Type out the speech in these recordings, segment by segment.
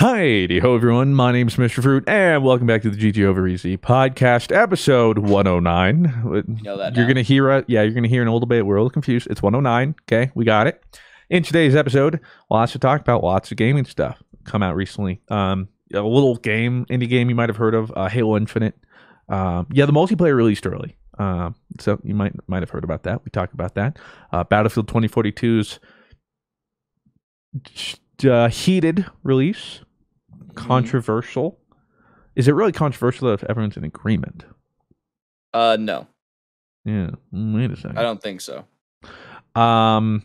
Hi-de-ho, everyone. My name's Mr. Fruit, and welcome back to the GG Over Easy podcast, episode 109. You're going to hear it. Yeah, you're going to hear in a little bit. We're a little confused. It's 109. Okay, we got it. In today's episode, lots to talk about, lots of gaming stuff come out recently. A little game, indie game you might have heard of, Halo Infinite. The multiplayer released early. So you might have heard about that. We talked about that. Battlefield 2042's heated release. Controversial. Is it really controversial if everyone's in agreement? No. Yeah. Wait a second. I don't think so. The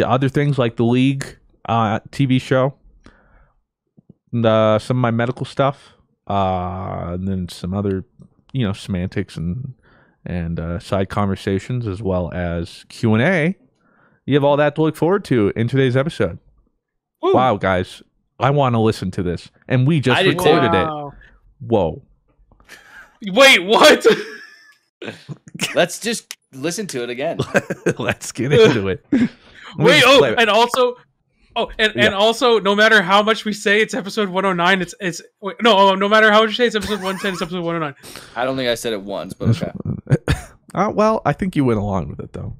other things like the League TV show, some of my medical stuff, and then some other, semantics and side conversations, as well as Q&A. You have all that to look forward to in today's episode. Woo. Wow, guys. I want to listen to this. And we just recorded it. Whoa. Wait, what? Let's just listen to it again. Let's get into it. Wait, and also, no matter how much we say it's episode 109, no matter how much you say it's episode 110, it's episode 109. I don't think I said it once, but okay. Well, I think you went along with it, though.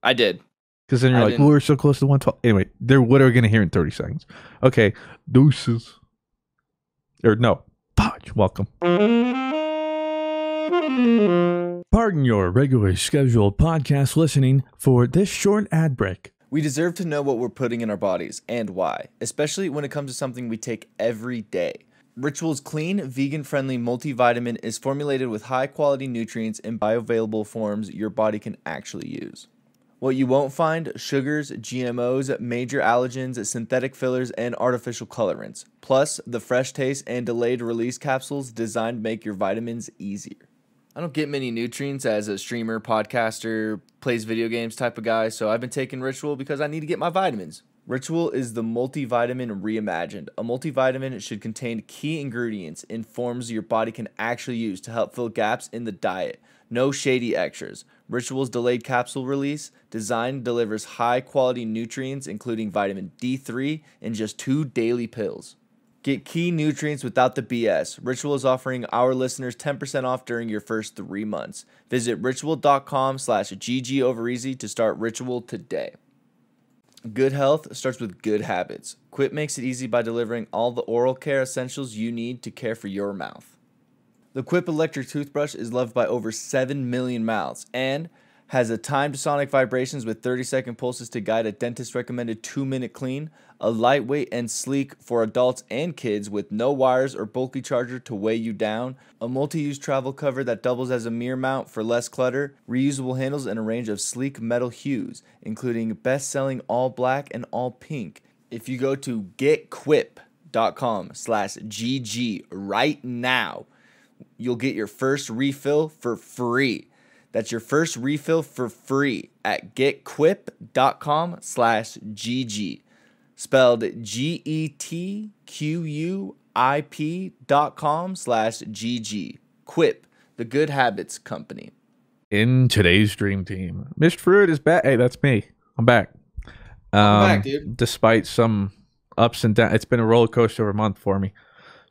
I did. Because then you're we're so close to 112. Anyway, what are we going to hear in 30 seconds? Okay, deuces. Or no, Podge, welcome. Pardon your regularly scheduled podcast listening for this short ad break. We deserve to know what we're putting in our bodies and why, especially when it comes to something we take every day. Ritual's clean, vegan-friendly multivitamin is formulated with high-quality nutrients in bioavailable forms your body can actually use. What you won't find: sugars, GMOs, major allergens, synthetic fillers, and artificial colorants. Plus, the fresh taste and delayed release capsules designed to make your vitamins easier. I don't get many nutrients as a streamer, podcaster, plays video games type of guy, so I've been taking Ritual because I need to get my vitamins. Ritual is the multivitamin reimagined. A multivitamin should contain key ingredients in forms your body can actually use to help fill gaps in the diet. No shady extras. Ritual's delayed capsule release design delivers high-quality nutrients, including vitamin D3, in just 2 daily pills. Get key nutrients without the BS. Ritual is offering our listeners 10% off during your first 3 months. Visit ritual.com/GGOverEasy to start Ritual today. Good health starts with good habits. Quip makes it easy by delivering all the oral care essentials you need to care for your mouth. The Quip electric toothbrush is loved by over 7 million mouths and has a timed sonic vibrations with 30-second pulses to guide a dentist-recommended 2-minute clean, a lightweight and sleek for adults and kids with no wires or bulky charger to weigh you down, a multi-use travel cover that doubles as a mirror mount for less clutter, reusable handles, and a range of sleek metal hues, including best-selling all black and all pink. If you go to getquip.com/GG right now, you'll get your first refill for free. That's your first refill for free at getquip.com/GG. Spelled GETQUIP.com/GG. Quip, the good habits company. In today's dream team, Mr. Fruit is back. Hey, that's me. I'm back. I'm back, dude. Despite some ups and downs, it's been a roller coaster of a month for me.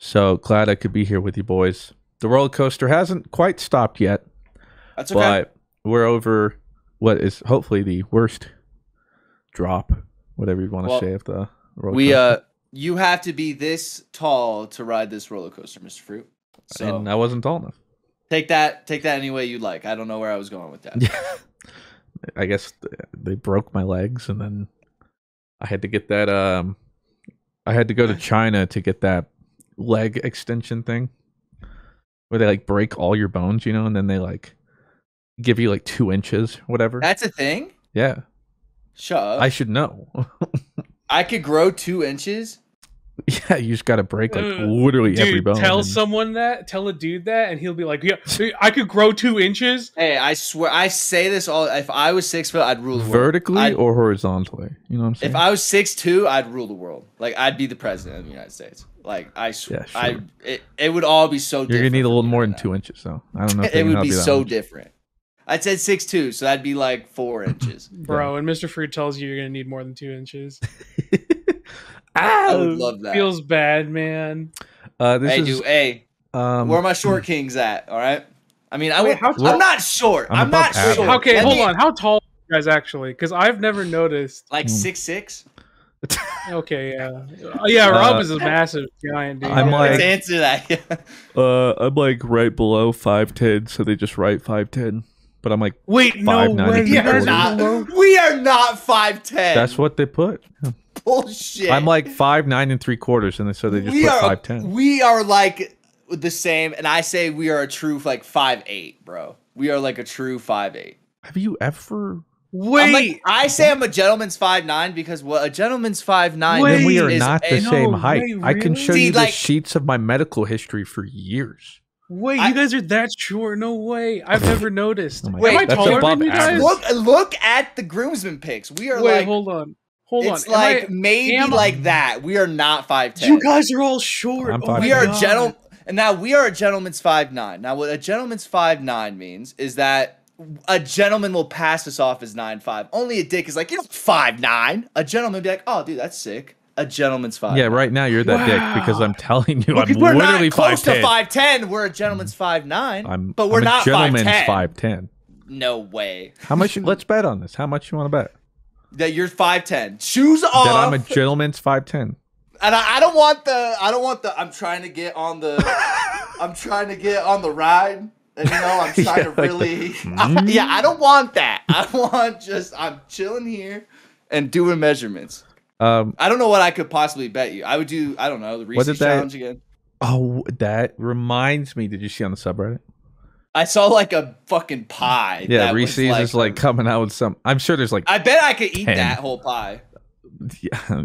So glad I could be here with you boys. The roller coaster hasn't quite stopped yet. That's okay. But we're over what is hopefully the worst drop, whatever you want to say, of the roller coaster. You have to be this tall to ride this roller coaster, Mr. Fruit. So and I wasn't tall enough. Take that any way you like. I don't know where I was going with that. Yeah. I guess they broke my legs, and then I had to get that. I had to go to China to get that leg extension thing, where they break all your bones, and then they give you 2 inches, whatever. That's a thing? Yeah. Shut up. I should know. I could grow 2 inches? Yeah, you just got to break literally every bone. Tell a dude that, and he'll be like, yeah, I could grow 2 inches. Hey, I swear, I say this all. If I was 6 foot, I'd rule the world. Vertically or horizontally? You know what I'm saying? If I was 6'2", I'd rule the world. I'd be the president of the United States. I swear, yeah, sure. It would all be so different. You're going to need a little more than 2 inches, though. I don't know if it would be so different. I said 6'2", so that'd be 4 inches. Bro, and Mr. Fruit tells you you're going to need more than 2 inches. I would love that. Feels bad, man. Hey, where are my short kings at? All right. I mean, I'm not short. I'm not short. Okay, hold on. How tall are you guys actually? Because I've never noticed. Like 6'6". Okay, yeah. Rob is a massive giant dude. I'm like, let's answer that. I'm like right below 5'10", so they just write 5'10". But I'm like, wait, no way. We are not 5'10". That's what they put. Yeah. Bullshit. I'm like 5'9 3/4", and so they just put 5'10". We are like the same, and I say we are a true like 5'8", bro. We are like a true 5'8". Have you ever? Wait, I say I'm a gentleman's 5'9" because a gentleman's 5'9". Then we are not the same height. Wait, I can show you like, the sheets of my medical history for years. Wait, you guys are that short? No way. I've never noticed. Wait, am I taller than you guys? Look at the groomsmen pics. We are hold on. It's like maybe like that. We are not 5'10". You guys are all short. We are gentlemen. And now we are a gentleman's 5'9". Now what a gentleman's 5'9" means is that a gentleman will pass us off as 9'5". Only a dick is like, you're not 5'9". A gentleman would be like, oh, dude, that's sick. A gentleman's 5'9". Yeah, right now you're that dick because I'm telling you, I'm we're literally not close 5'10". to 5'10". We're a gentleman's 5'9". But we're I'm not a gentleman's 5'10". 5'10". No way. How much? Let's bet on this. How much you want to bet? That you're 5'10". Shoes off. That I'm a gentleman's 5'10". And I don't want the. I'm trying to get on the. I'm trying to get on the ride. And I'm trying to really. I don't want that. I want I'm chilling here and doing measurements. I don't know what I could possibly bet you. I would do. I don't know, the Reese's challenge again. Oh, that reminds me. Did you see on the subreddit? I saw like a fucking pie. Yeah, Reese's is like coming out with some. I'm sure there's like. I bet I could eat that whole pie.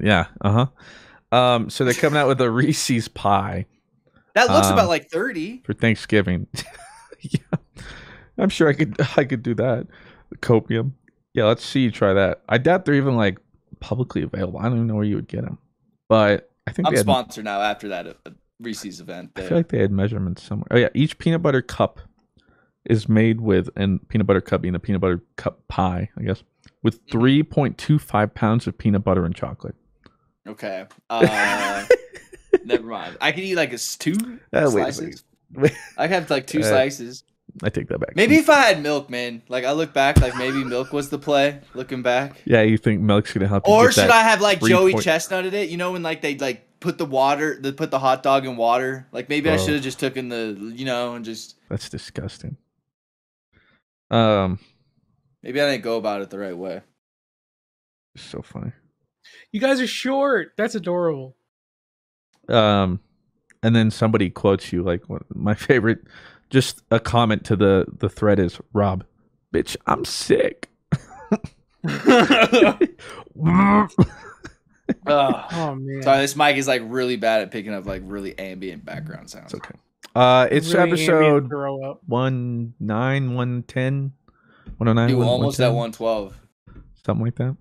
Yeah. So they're coming out with a Reese's pie. That looks about like 30 for Thanksgiving. Yeah, I'm sure I could do that. Copium. Yeah, let's see you try that. I doubt they're even like publicly available. I don't even know where you would get them. But I think I'm sponsored now after that Reese's event. I feel like they had measurements somewhere. Oh yeah, each peanut butter cup is made with, and peanut butter cup being a peanut butter cup pie, I guess, with 3.25 pounds of peanut butter and chocolate. Okay. Never mind. I could eat like two slices. Wait. I could have like 2 slices. I take that back. Maybe if I had milk, man. Like I look back, like maybe milk was the play. Looking back. Yeah, you think milk's gonna help you? Or should I have like Joey Chestnutted it? You know when like they like put the hot dog in water. Like maybe I should have just taken the and just. That's disgusting. Maybe I didn't go about it the right way. So funny. You guys are short. That's adorable. And then somebody quotes you like my favorite. Just a comment to the thread is, Rob, bitch, I'm sick. Oh man! Sorry, this mic is like really bad at picking up like really ambient background sounds. It's okay. It's really episode 109, 110, 109. Dude, almost at 112. Something like that.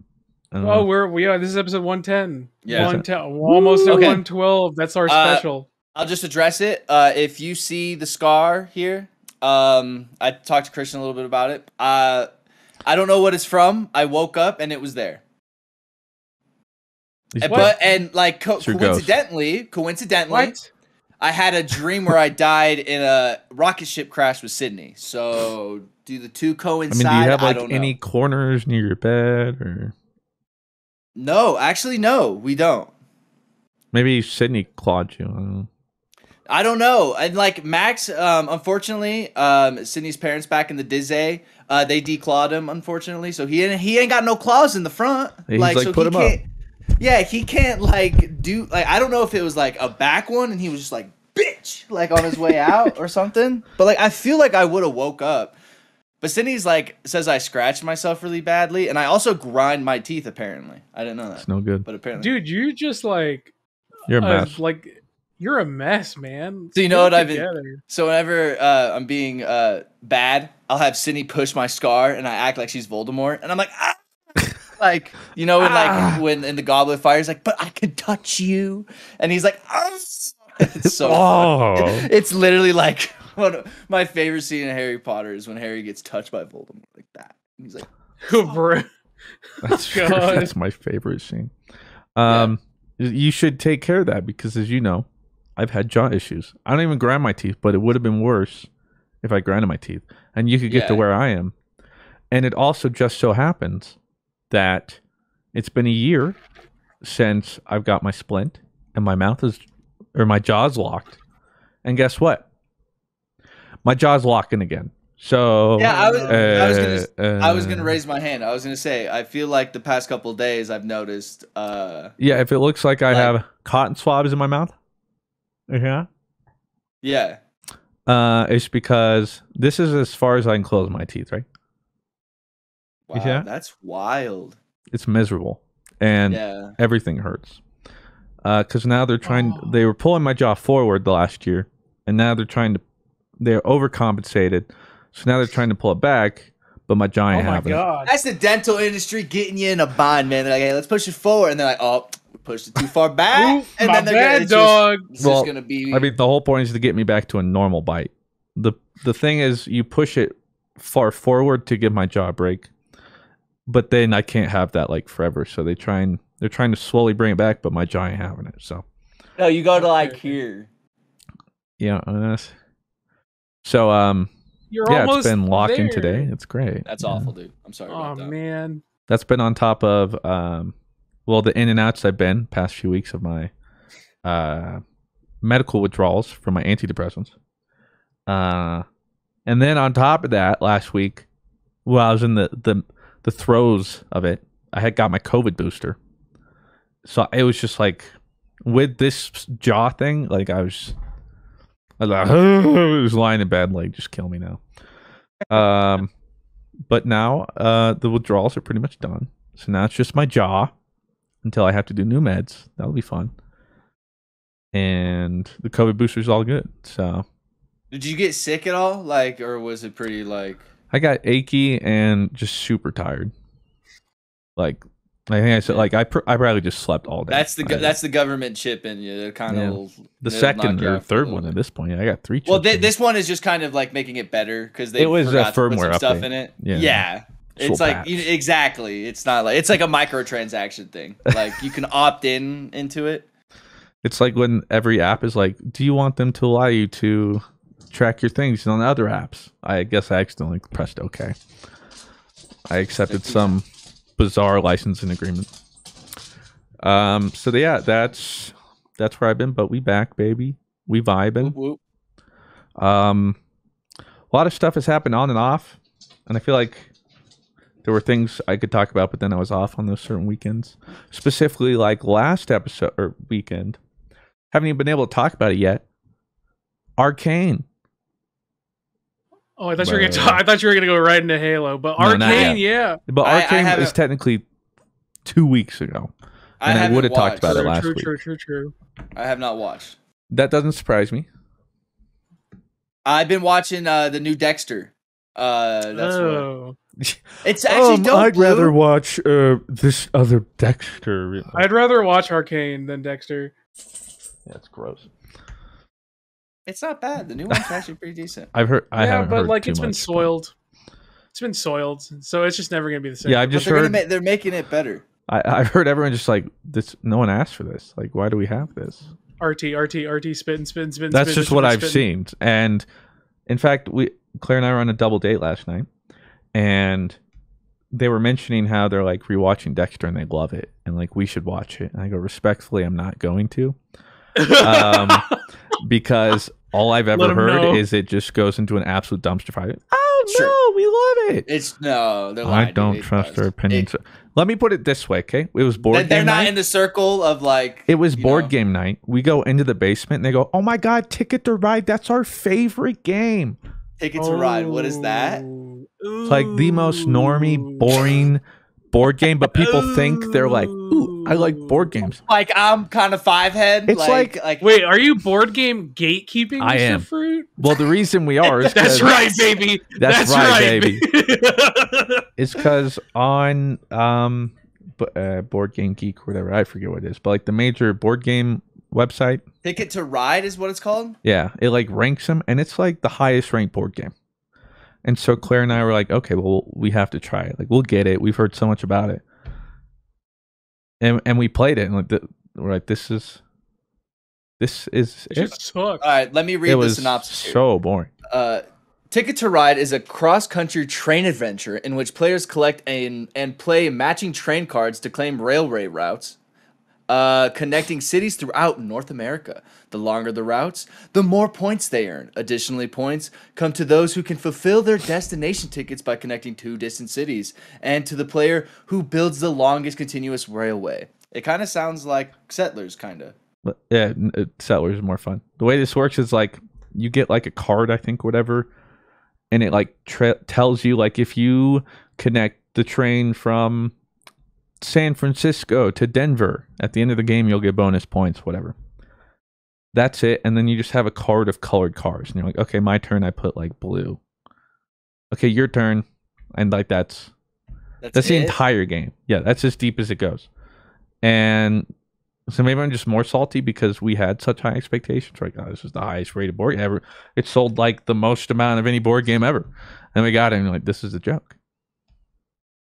Oh, we are. This is episode 110. Yeah, 110. Almost at 112. That's our special. I'll just address it. If you see the scar here, I talked to Christian a little bit about it. I don't know what it's from. I woke up and it was there. Coincidentally, what? I had a dream where I died in a rocket ship crash with Sydney. So do the two coincide? I mean, do you have like any corners near your bed or? No, actually, no, we don't. Maybe Sydney clawed you. I don't know. And like Max, unfortunately, Sydney's parents back in the Disney, they declawed him, unfortunately. So he ain't got no claws in the front. He's like so put him up. Yeah, he can't like do like I don't know if it was like a back one and he was just like bitch like on his way out or something. But like I feel like I would have woke up. But Sydney's like says I scratched myself really badly and I also grind my teeth apparently. I didn't know that. It's no good. But apparently, dude, you just like you're a mess. You're a mess, man. So you know what I've been. So whenever I'm being bad, I'll have Sydney push my scar and I act like she's Voldemort and I'm like ah! Like when in the Goblet of Fire, he's like, but I can touch you, and he's like, oh. It's so funny. It's literally like one of my favorite scene in Harry Potter is when Harry gets touched by Voldemort like that. And he's like, oh, bro. That's my favorite scene. Yeah. You should take care of that because, as you know, I've had jaw issues. I don't even grind my teeth, but it would have been worse if I grinded my teeth. And you could get to where I am. And it also just so happens that it's been a year since I've got my splint and my my jaw's locked. And guess what? My jaw's locking again. So yeah, I was gonna raise my hand. I was gonna say I feel like the past couple of days I've noticed. If it looks like I have cotton swabs in my mouth, yeah, it's because this is as far as I can close my teeth, right? Wow, that's wild. It's miserable, and everything hurts. Because now they're trying. They were pulling my jaw forward the last year, and now they're overcompensated. So now they're trying to pull it back, but my jaw ain't having it. That's the dental industry getting you in a bind, man. They're like, hey, let's push it forward, and they're like, oh, we pushed it too far back, and then they're it's just gonna be. I mean, the whole point is to get me back to a normal bite. The thing is, you push it far forward to give my jaw a break, but then I can't have that like forever. So they're trying to slowly bring it back, but my jaw ain't having it. So no, you go to like here. Yeah, so it's been locked in today. It's great. That's awful, dude. I'm sorry about that. Oh man, that's been on top of the in and outs I've been past few weeks of my medical withdrawals from my antidepressants. And then on top of that, last week, while I was in the throes of it, I had got my COVID booster. So it was just like with this jaw thing, like I was lying in bed, like just kill me now. But now the withdrawals are pretty much done. So now it's just my jaw until I have to do new meds. That'll be fun. And the COVID booster is all good. So did you get sick at all? Like, or was it pretty like? I got achy and just super tired. Like, I think I said, like I probably just slept all day. That's the government chip in you. It kind of the second or third one at this point. I got 3 chips. Well, this one is just kind of like making it better because they was a firmware stuff in it. Yeah. It's like exactly. It's not like it's like a microtransaction thing. Like you can opt into it. It's like when every app is like, do you want them to allow you to track your things on other apps? I guess I accidentally pressed OK. I accepted some bizarre licensing agreement. So yeah, that's where I've been, but we back, baby. We vibing. Whoop, whoop. A lot of stuff has happened on and off, and I feel like there were things I could talk about, but then I was off on those certain weekends. Specifically, like last episode or weekend, haven't even been able to talk about it yet. Arcane. Oh, I thought you were gonna go right into Halo, but Arcane, yeah. But Arcane is technically 2 weeks ago, and I would have talked about it last week. True. I have not watched. That doesn't surprise me. I've been watching the new Dexter. It's actually dope. I'd rather watch this other Dexter. I'd rather watch Arcane than Dexter. Yeah, it's gross. It's not bad. The new one's actually pretty decent. I've heard. But like it's been soiled. It's been soiled, so it's just never gonna be the same. Yeah, I've just heard they're making it better. I've heard everyone just like this. No one asked for this. Like, why do we have this? RT, spin. That's just what I've seen. And in fact, Claire and I were on a double date last night, and they were mentioning how they're like rewatching Dexter and they love it, and like we should watch it. And I go, respectfully, I'm not going to, because all I've ever heard is it just goes into an absolute dumpster fire. Oh no, we love it. They're lying. I don't trust their opinions. Let me put it this way, okay? It was board game night. They're not in the circle of like... It was board game night. We go into the basement and they go, oh my God, Ticket to Ride. That's our favorite game. Ticket to Ride. What is that? It's like the most normie, boring board game, but people think they're like, ooh, I like board games. Like I'm kind of five head. It's like wait, are you board game gatekeeping? I am. Fruit? Well, the reason we are is that's right, baby. That's right, baby. It's because on Board Game Geek or whatever, I forget what it is, but like the major board game website, Ticket to Ride is what it's called. Yeah, it like ranks them, and it's like the highest ranked board game. And so Claire and I were like, okay, well, we have to try it. Like, we'll get it. We've heard so much about it. And we played it. And like right, this is It sucks. All right, let me read the synopsis here. So boring. Ticket to Ride is a cross-country train adventure in which players collect and play matching train cards to claim railway routes, connecting cities throughout North America. The longer the routes, the more points they earn. Additionally, points come to those who can fulfill their destination tickets by connecting 2 distant cities, and to the player who builds the longest continuous railway. It kind of sounds like Settlers, kind of. But yeah, Settlers is more fun. The way this works is like you get like a card, I think, whatever, and it like tells you like if you connect the train from San Francisco to Denver at the end of the game, you'll get bonus points, whatever. That's it, and then you just have a card of colored cars, and you're like, okay, my turn. I put like blue. Okay, your turn, and like that's the entire game. Yeah, that's as deep as it goes, and. So maybe I'm just more salty because we had such high expectations. Like, oh, this is the highest rated board game ever. It sold like the most amount of any board game ever. And we got it and like, this is a joke.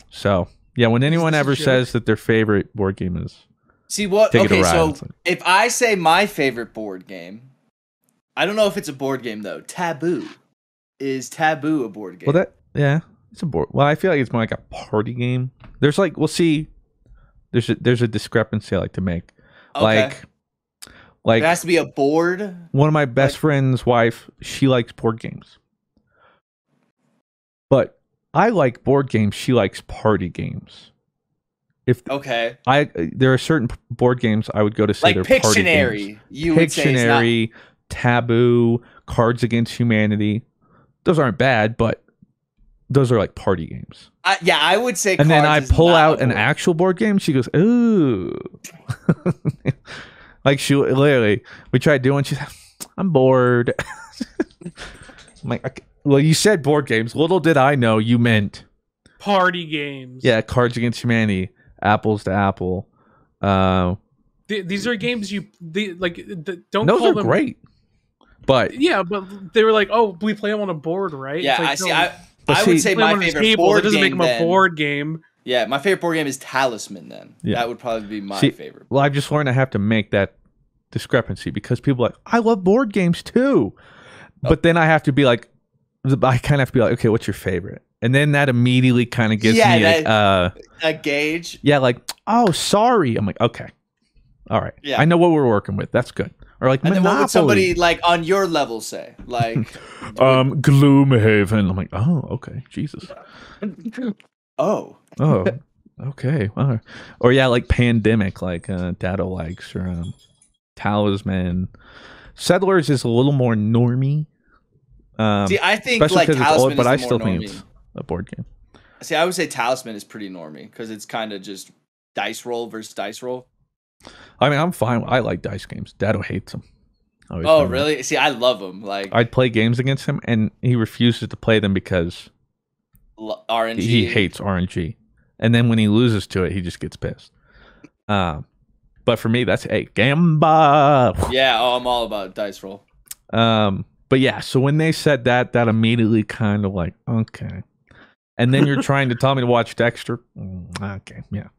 So, yeah, when anyone ever says that their favorite board game is... See what? Okay, so if I say my favorite board game, I don't know if it's a board game though. Taboo. Is Taboo a board game? Well, yeah, it's a board. Well, I feel like it's more like a party game. There's like, we'll see. There's a discrepancy I like to make. Okay. Like it has to be a board. One of my best friend's wife, she likes board games. But I like board games, she likes party games. There are certain board games I would go to say like they're party games. Pictionary, Taboo, Cards Against Humanity. Those aren't bad, but those are like party games. I would say. And then I pull out an actual board game. She goes, "Ooh!" Like she literally, we tried doing. She's like, "I'm bored." I'm like, okay. Well, you said board games. Little did I know you meant party games. Yeah, Cards Against Humanity, Apples to Apple. These are games don't. Those call are them great. But yeah, but they were like, "Oh, we play them on a board, right?" Yeah, I see. I would say my favorite board game. That doesn't make them a board game. Yeah, my favorite board game is Talisman. Then that would probably be my favorite. Well, I've just learned I have to make that discrepancy because people are like, I love board games too, but then I have to be like, I kind of have to be like, okay, what's your favorite? And then that immediately kind of gives me a gauge. Yeah, like, oh, sorry. I'm like, okay, all right. Yeah, I know what we're working with. That's good. Or like, and Monopoly. Then what would somebody like on your level say? Like, Gloomhaven. I'm like, oh, okay, Jesus. Oh, okay. Or yeah, like Pandemic, like Dado likes, or Talisman. Settlers is a little more normie. See, I think like Talisman but I is still more think normie. It's a board game. See, I would say Talisman is pretty normie because it's kind of just dice roll versus dice roll. I mean, I'm fine. I like dice games. Dado hates them. Oh, really? That. See, I love them. Like, I'd play games against him, and he refuses to play them because RNG. He hates RNG, and then when he loses to it, he just gets pissed. But for me, that's Gamba. Yeah, I'm all about dice roll. But yeah, so when they said that immediately kind of like, okay, and then you're trying to tell me to watch Dexter. Okay, yeah.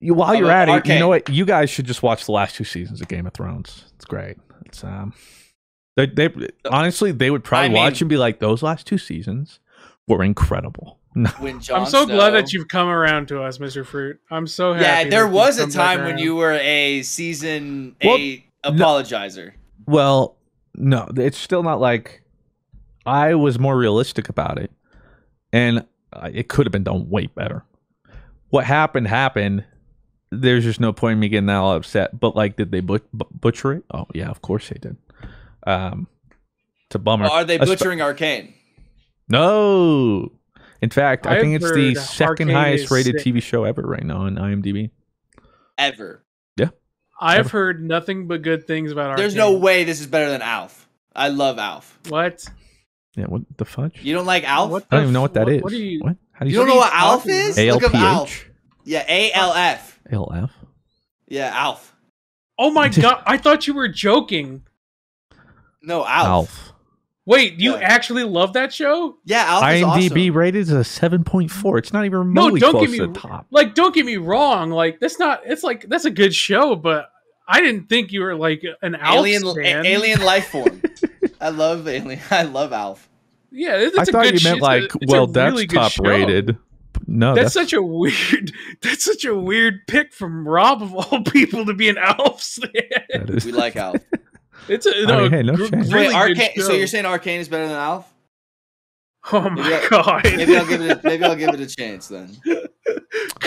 While you're at it, you know what? You guys should just watch the last 2 seasons of Game of Thrones. It's great. It's they honestly they would probably watch and be like, those last 2 seasons were incredible. No. I'm so glad that you've come around to us, Mr. Fruit. I'm so happy. Yeah, there was a time when you were a season 8 apologizer. Well, no, it's still not like I was more realistic about it, and it could have been done way better. What happened. There's just no point in me getting that all upset. But like, did they butcher it? Oh yeah, of course they did. It's a bummer. Are they butchering Arcane? No. In fact, I think it's the second highest rated TV show ever right now on IMDb. Ever. Yeah. I've heard nothing but good things about Arcane. There's no way this is better than Alf. I love Alf. What? Yeah, what the fudge? You don't like Alf? I don't even know what that is. What? How do you don't know what Alf is? Look up Alf. Yeah, ALF. ALF? Yeah, Alf. Oh my god, I thought you were joking. No, Alf. Wait, you actually love that show? Yeah, Alf is IMDb awesome. rated is a 7.4. It's not even remotely close to the top. Like, don't get me wrong. Like, that's a good show, but I didn't think you were like an Alf fan. Alien life form. I love Alien. I love Alf. Yeah, it's I thought you meant like, well, that's really top rated. No, that's such a weird pick from Rob of all people to be an Alf fan. We like Alf. It's a no, hey, no shame. really Wait, Arcane. So you're saying Arcane is better than Alf? Oh my god! Maybe I'll give it a chance then.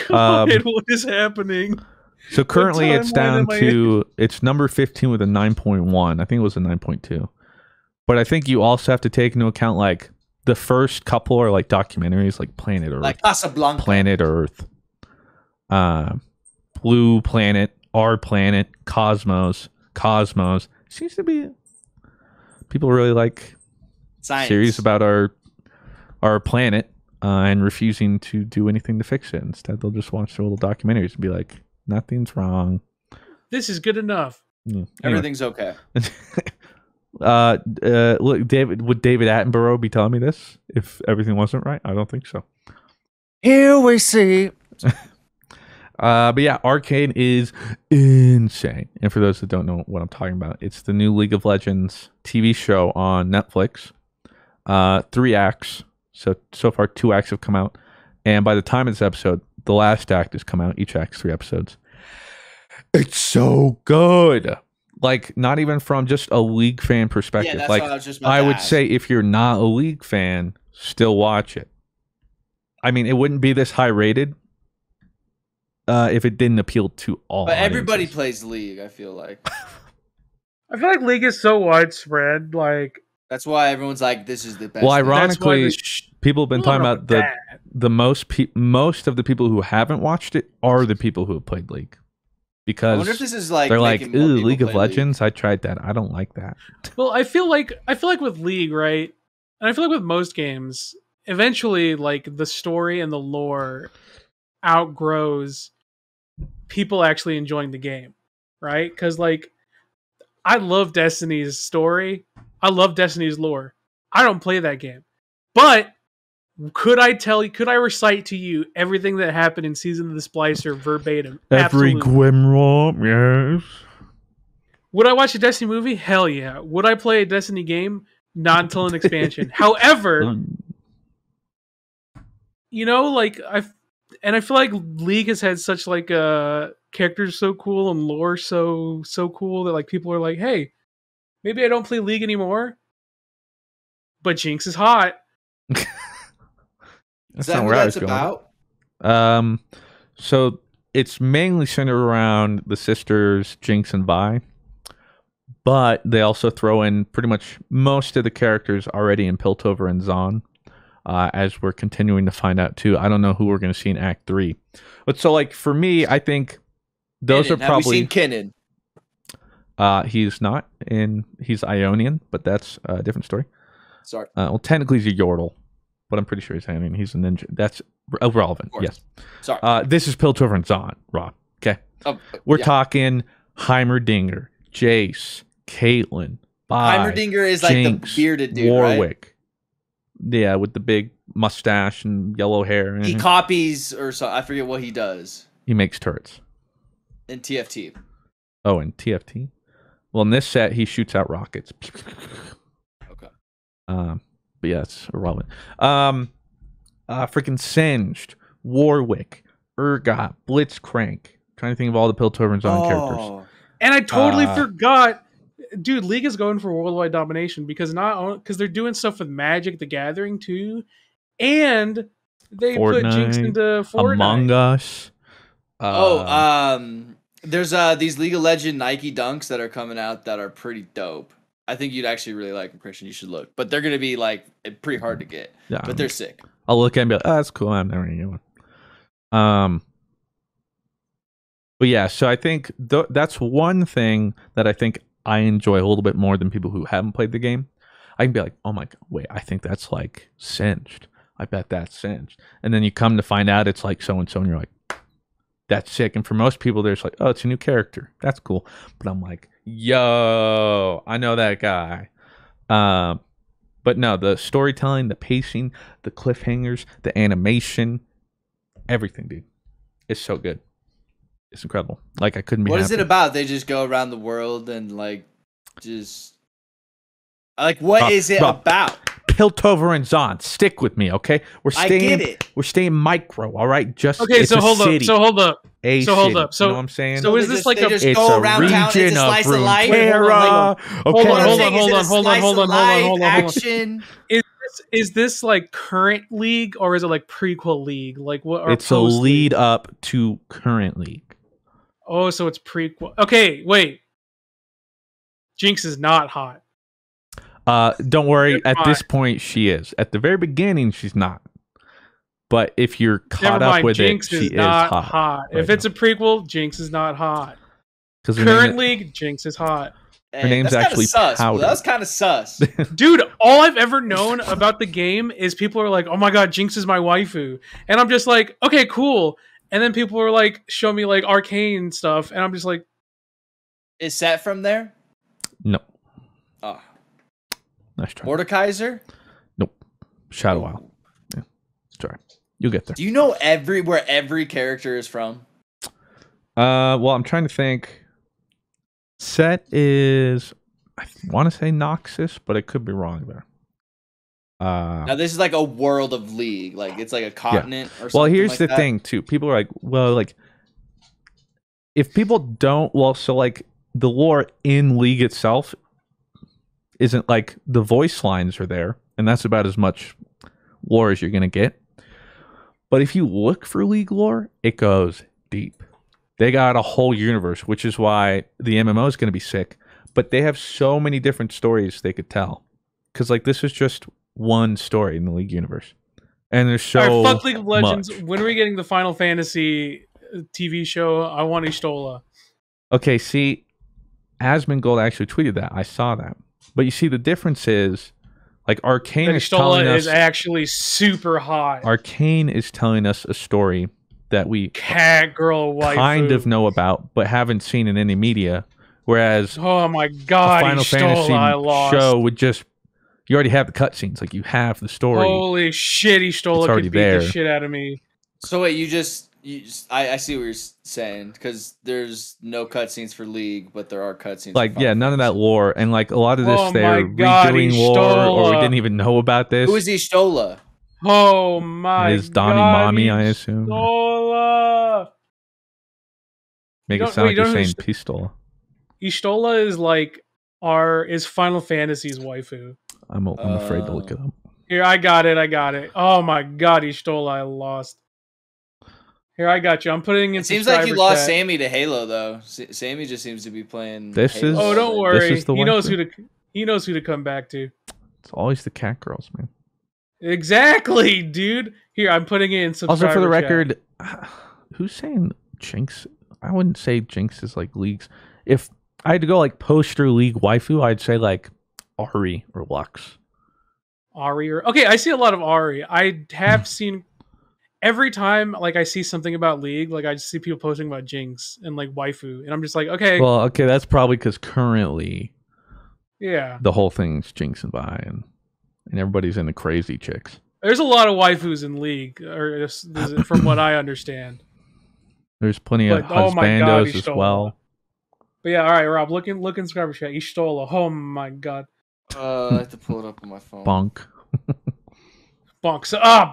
God, what is happening? So currently it's down to it's number 15 with a 9.1. I think it was a 9.2. But I think you also have to take into account like the first couple are like documentaries, like Planet Earth, like Casablanca, Planet Earth, Blue Planet, Our Planet, Cosmos. Seems to be people really like science series about our planet and refusing to do anything to fix it. Instead, they'll just watch their little documentaries and be like, "Nothing's wrong. This is good enough. Everything's okay." Look, would David Attenborough be telling me this if everything wasn't right? I don't think so. Here we see. But yeah, Arcane is insane. And for those that don't know what I'm talking about, it's the new League of Legends TV show on Netflix. 3 acts. So far 2 acts have come out. And by the time of this episode, the last act has come out. Each act's 3 episodes. It's so good. Like, not even from just a League fan perspective. Yeah, that's like, what I was just about I to would ask. say if you're not a League fan, still watch it. I mean, it wouldn't be this high rated if it didn't appeal to all. But everybody plays League, I feel like. I feel like League is so widespread. Like, that's why everyone's like, this is the best. Well, ironically, people have been talking about the most of the people who haven't watched it are the people who have played League. Because I wonder if this is like they're like, ooh, League of Legends. League. I tried that. I don't like that. Well, I feel like with League, right? And I feel like with most games, eventually, like the story and the lore outgrows people actually enjoying the game, right? Because like, I love Destiny's story. I love Destiny's lore. I don't play that game, but could I recite to you everything that happened in Season of the Splicer verbatim? Every Absolutely. Grimrock, yes. Would I watch a Destiny movie? Hell yeah. Would I play a Destiny game? Not until an expansion. However, you know, like I feel like League has had such like characters so cool and lore so cool that like people are like, hey, maybe I don't play League anymore, but Jinx is hot. Is that what that's about? So it's mainly centered around the sisters Jinx and Vi, but they also throw in pretty much most of the characters already in Piltover and Zon, as we're continuing to find out too. I don't know who we're going to see in Act 3, but so like for me, I think those are probably. Have we seen Kinnan? He's not he's Ionian, but that's a different story. Sorry. Well, technically he's a Yordle, but I'm pretty sure he's Ionian. He's a ninja. That's irrelevant. Yes. Sorry. This is Piltover and Zon, Rob. Okay. We're talking Heimerdinger, Jace, Caitlyn, Vi, Heimerdinger is Jinx, like the bearded dude, Warwick. Right? Yeah, with the big mustache and yellow hair. He copies or something. I forget what he does. He makes turrets. In TFT. Oh, in TFT? Well, in this set, he shoots out rockets. Okay. But yeah, it's irrelevant. Freaking Singed, Warwick, Urgot, Blitzcrank. Trying to think of all the Piltover and Zon characters. And I totally forgot. Dude, League is going for worldwide domination because they're doing stuff with Magic the Gathering too, and they Fortnite, put Jinx into Fortnite. Among Us. There's these League of Legends Nike Dunks that are coming out that are pretty dope. I think you'd actually really like them, Christian. You should look, but they're gonna be like pretty hard to get. Yeah, but they're sick. I'll look at it and be like, oh, that's cool. I'm never gonna get one. But yeah, so I think that's one thing that I think I enjoy a little bit more than people who haven't played the game. I can be like, oh my god, wait, I think that's like Singed. I bet that's Singed. And then you come to find out it's like so and so, and you're like, that's sick. And for most people, they're just like, oh, it's a new character. That's cool. But I'm like, yo, I know that guy. But no, the storytelling, the pacing, the cliffhangers, the animation, everything, dude. It's so good. It's incredible. Like, I couldn't be What is happier. it about? They just go around the world and like just like what is it about? Piltover and Zon, stick with me, okay? I get it. We're staying micro, all right? Just okay. it's So hold up. city. So hold up. A so hold city. up. So you know what I'm saying? So is this like a? It's it's go a around town, it's a region of slice of life. Runeterra. Hold on, Okay. hold on. Action. Is this like current League or is it like prequel League? Like what? Or It's a lead up to current League. Oh, so it's prequel. Okay, wait. Jinx is not hot. Don't worry. At this point, she is. At the very beginning, she's not. But if you're caught up with Jinx it, she is not is hot. Right if it's a prequel, Jinx is not hot. Because current League, Jinx is hot. Her name's actually sus. Powder. That was kind of sus. Dude, all I've ever known about the game is people are like, oh my god, Jinx is my waifu. And I'm just like, okay, cool. And then people are like, show me like arcane stuff. And I'm just like, is Set from there? No. Oh. Nice try. Mordekaiser? Nope. Shadow Isle. Yeah. Sorry. You'll get there. Do you know where every character is from? Well, I'm trying to think. Set is, I want to say Noxus, but I could be wrong there. Now this is like a world of League, like it's like a continent or something. Well, here's like the that. thing too. People are like, well, like if people don't, well, so like the lore in League itself isn't like the voice lines are there, and that's about as much lore as you're gonna get. But if you look for League lore, it goes deep. They got a whole universe, which is why the MMO is going to be sick. But they have so many different stories they could tell. Because, like, this is just one story in the League universe. And there's so fuck League of Legends. much. When are we getting the Final Fantasy TV show? I want Y'shtola. Okay, see, Asmongold actually tweeted that. I saw that. But you see, the difference is, like, Arcane is telling us... is actually super hot. Arcane is telling us a story that we cat girl waifu. Kind of know about, but haven't seen in any media. Whereas, oh my god, Final Fantasy show would just, you already have the cutscenes, like you have the story. Holy shit, Y'shtola could beat there. the shit out of me. So wait, I see what you're saying, because there's no cutscenes for League, but there are cutscenes. Like, yeah, none of that lore, and like a lot of this, they're redoing Y'shtola. lore, or we didn't even know about this. Who is Y'shtola? Oh my god. Is Donnie Mommy, I assume. Y'shtola. Make it sound like you're saying Pistola. Y'shtola is like is Final Fantasy's waifu. I'm afraid to look it up. Here, I got it. Oh my god, Y'shtola, I lost. Here, I got you. I'm putting in. It seems like you lost Sammy to Halo, though. Sammy just seems to be playing. Halo. Oh, don't worry. This is the he knows who to come back to. It's always the cat girls, man. Exactly, dude. Here, I'm putting it in subscriber Also, for the chat. record, who's saying Jinx? I wouldn't say Jinx is like Leagues. If I had to go like poster League waifu, I'd say like Ari or Lux. Okay, I see a lot of Ari. I have seen every time like I see something about League, like I just see people posting about Jinx and like waifu, and I'm just like, okay. Well, okay, that's probably because currently, yeah, the whole thing's Jinx and Vi, and everybody's into crazy chicks. There's a lot of waifus in League, or from what I understand. There's plenty of husbandos as well. But yeah, all right, Rob, look in subscriber chat. Y'shtola. Oh my god. I have to pull it up on my phone. Bonk. Bonk.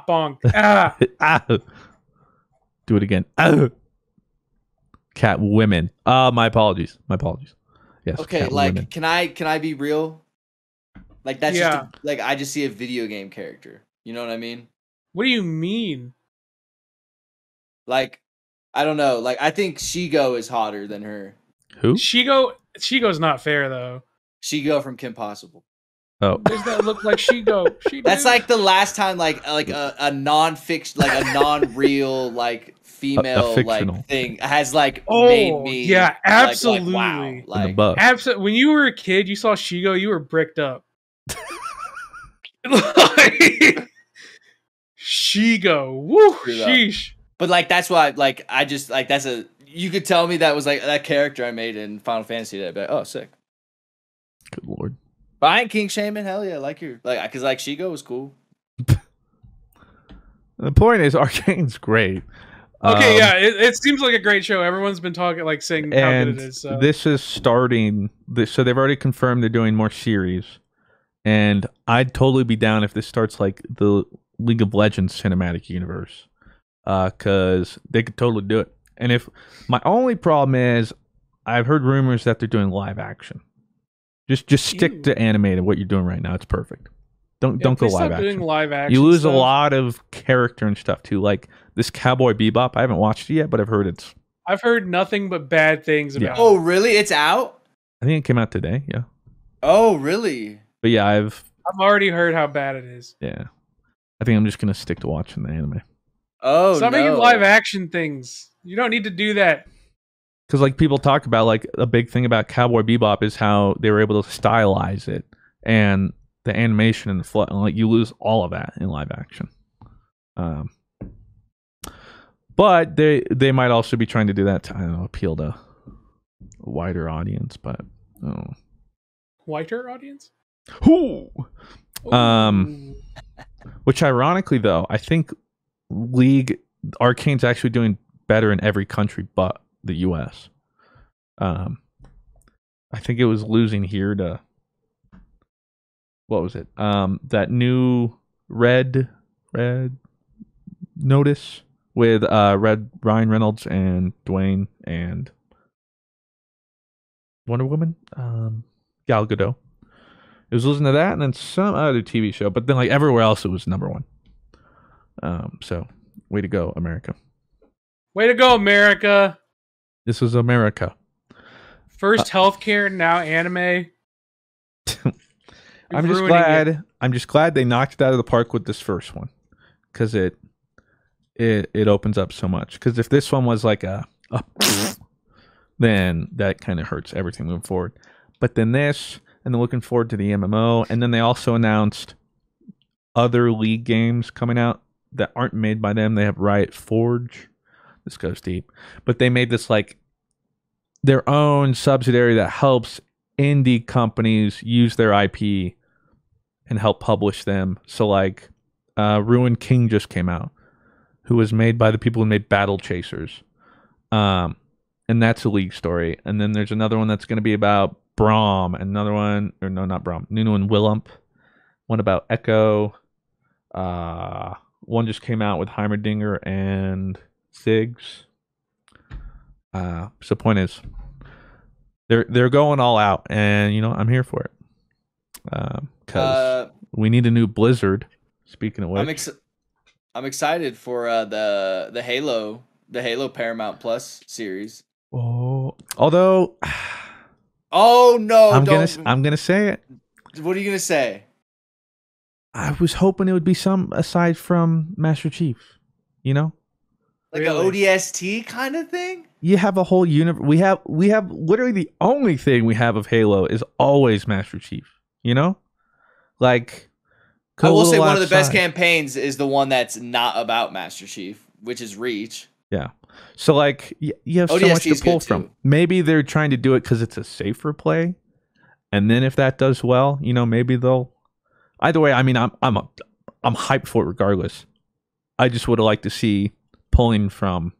Bonk. Ah. Do it again. Cat women. My apologies. Yes. Okay, like women. Can I be real? Like that's just like I just see a video game character. You know what I mean? What do you mean? Like, I don't know. Like I think Shigo is hotter than her. Who? Shigo's not fair though. Shigo from Kim Possible. Oh. Does that look like Shigo? That's like the last time like a non-fiction, like a non-real like female like thing has like made me. Yeah, absolutely. Like, wow. Absolutely. When you were a kid, you saw Shigo, you were bricked up. Shigo. Woo, sheesh. But like that's why like I just like that's a you could tell me that was like that character I made in Final Fantasy that I'd be like, oh sick. Good lord. But I ain't king shaming. Hell yeah, because like Shigo was cool. The point is, Arcane's great. Okay, yeah, it seems like a great show. Everyone's been talking, like, saying how good it is. So. This is starting. So they've already confirmed they're doing more series, and I'd totally be down if this starts like the League of Legends cinematic universe, because they could totally do it. And if my only problem is, I've heard rumors that they're doing live action. Just stick to animated. What you're doing right now, it's perfect. Don't go live action. Doing live action. You lose stuff. a lot of character and stuff too. Like this Cowboy Bebop, I haven't watched it yet, but I've heard nothing but bad things about it. Oh, really? It's out? I think it came out today. Yeah. Oh, really? But yeah, I've already heard how bad it is. Yeah. I think I'm just gonna stick to watching the anime. Oh, stop making live action things. You don't need to do that. Because like people talk about, like a big thing about Cowboy Bebop is how they were able to stylize it and the animation and the flow, and like you lose all of that in live action. But they might also be trying to do that to, I don't know, appeal to a wider audience, but Whiter audience? Who? Which ironically though, I think Arcane's actually doing better in every country but the US. I think it was losing here to, what was it? That new Red Notice with Ryan Reynolds and Dwayne and Wonder Woman, Gal Gadot. It was losing to that and then some other TV show, but then like everywhere else it was number one. So way to go, America. Way to go, America. This is America. First healthcare, now anime. I'm just glad they knocked it out of the park with this first one, because it opens up so much. Because if this one was like a then that kind of hurts everything moving forward. But then this, and then looking forward to the MMO, and then they also announced other League games coming out that aren't made by them. They have Riot Forge. This goes deep, but they made this like their own subsidiary that helps indie companies use their IP and help publish them. So like Ruined King just came out, who was made by the people who made Battle Chasers. And that's a League story. And then there's another one that's going to be about Braum, another one, or no, not Braum, Nuno and Willump, one about Echo. One just came out with Heimerdinger and Ziggs. So point is, they're going all out, and you know I'm here for it. Because we need a new Blizzard. Speaking of which, I'm excited for the Halo Paramount Plus series. Oh, although, oh no, I'm gonna say it. What are you gonna say? I was hoping it would be some aside from Master Chief. You know, like an ODST kind of thing. You have a whole universe. We have literally the only thing we have of Halo is always Master Chief. You know, like I will say one of the best campaigns is the one that's not about Master Chief, which is Reach. Yeah. So like you have so much to pull from. Maybe they're trying to do it because it's a safer play, and then if that does well, you know, maybe they'll. Either way, I mean, I'm hyped for it regardless. I just would have liked to see pulling from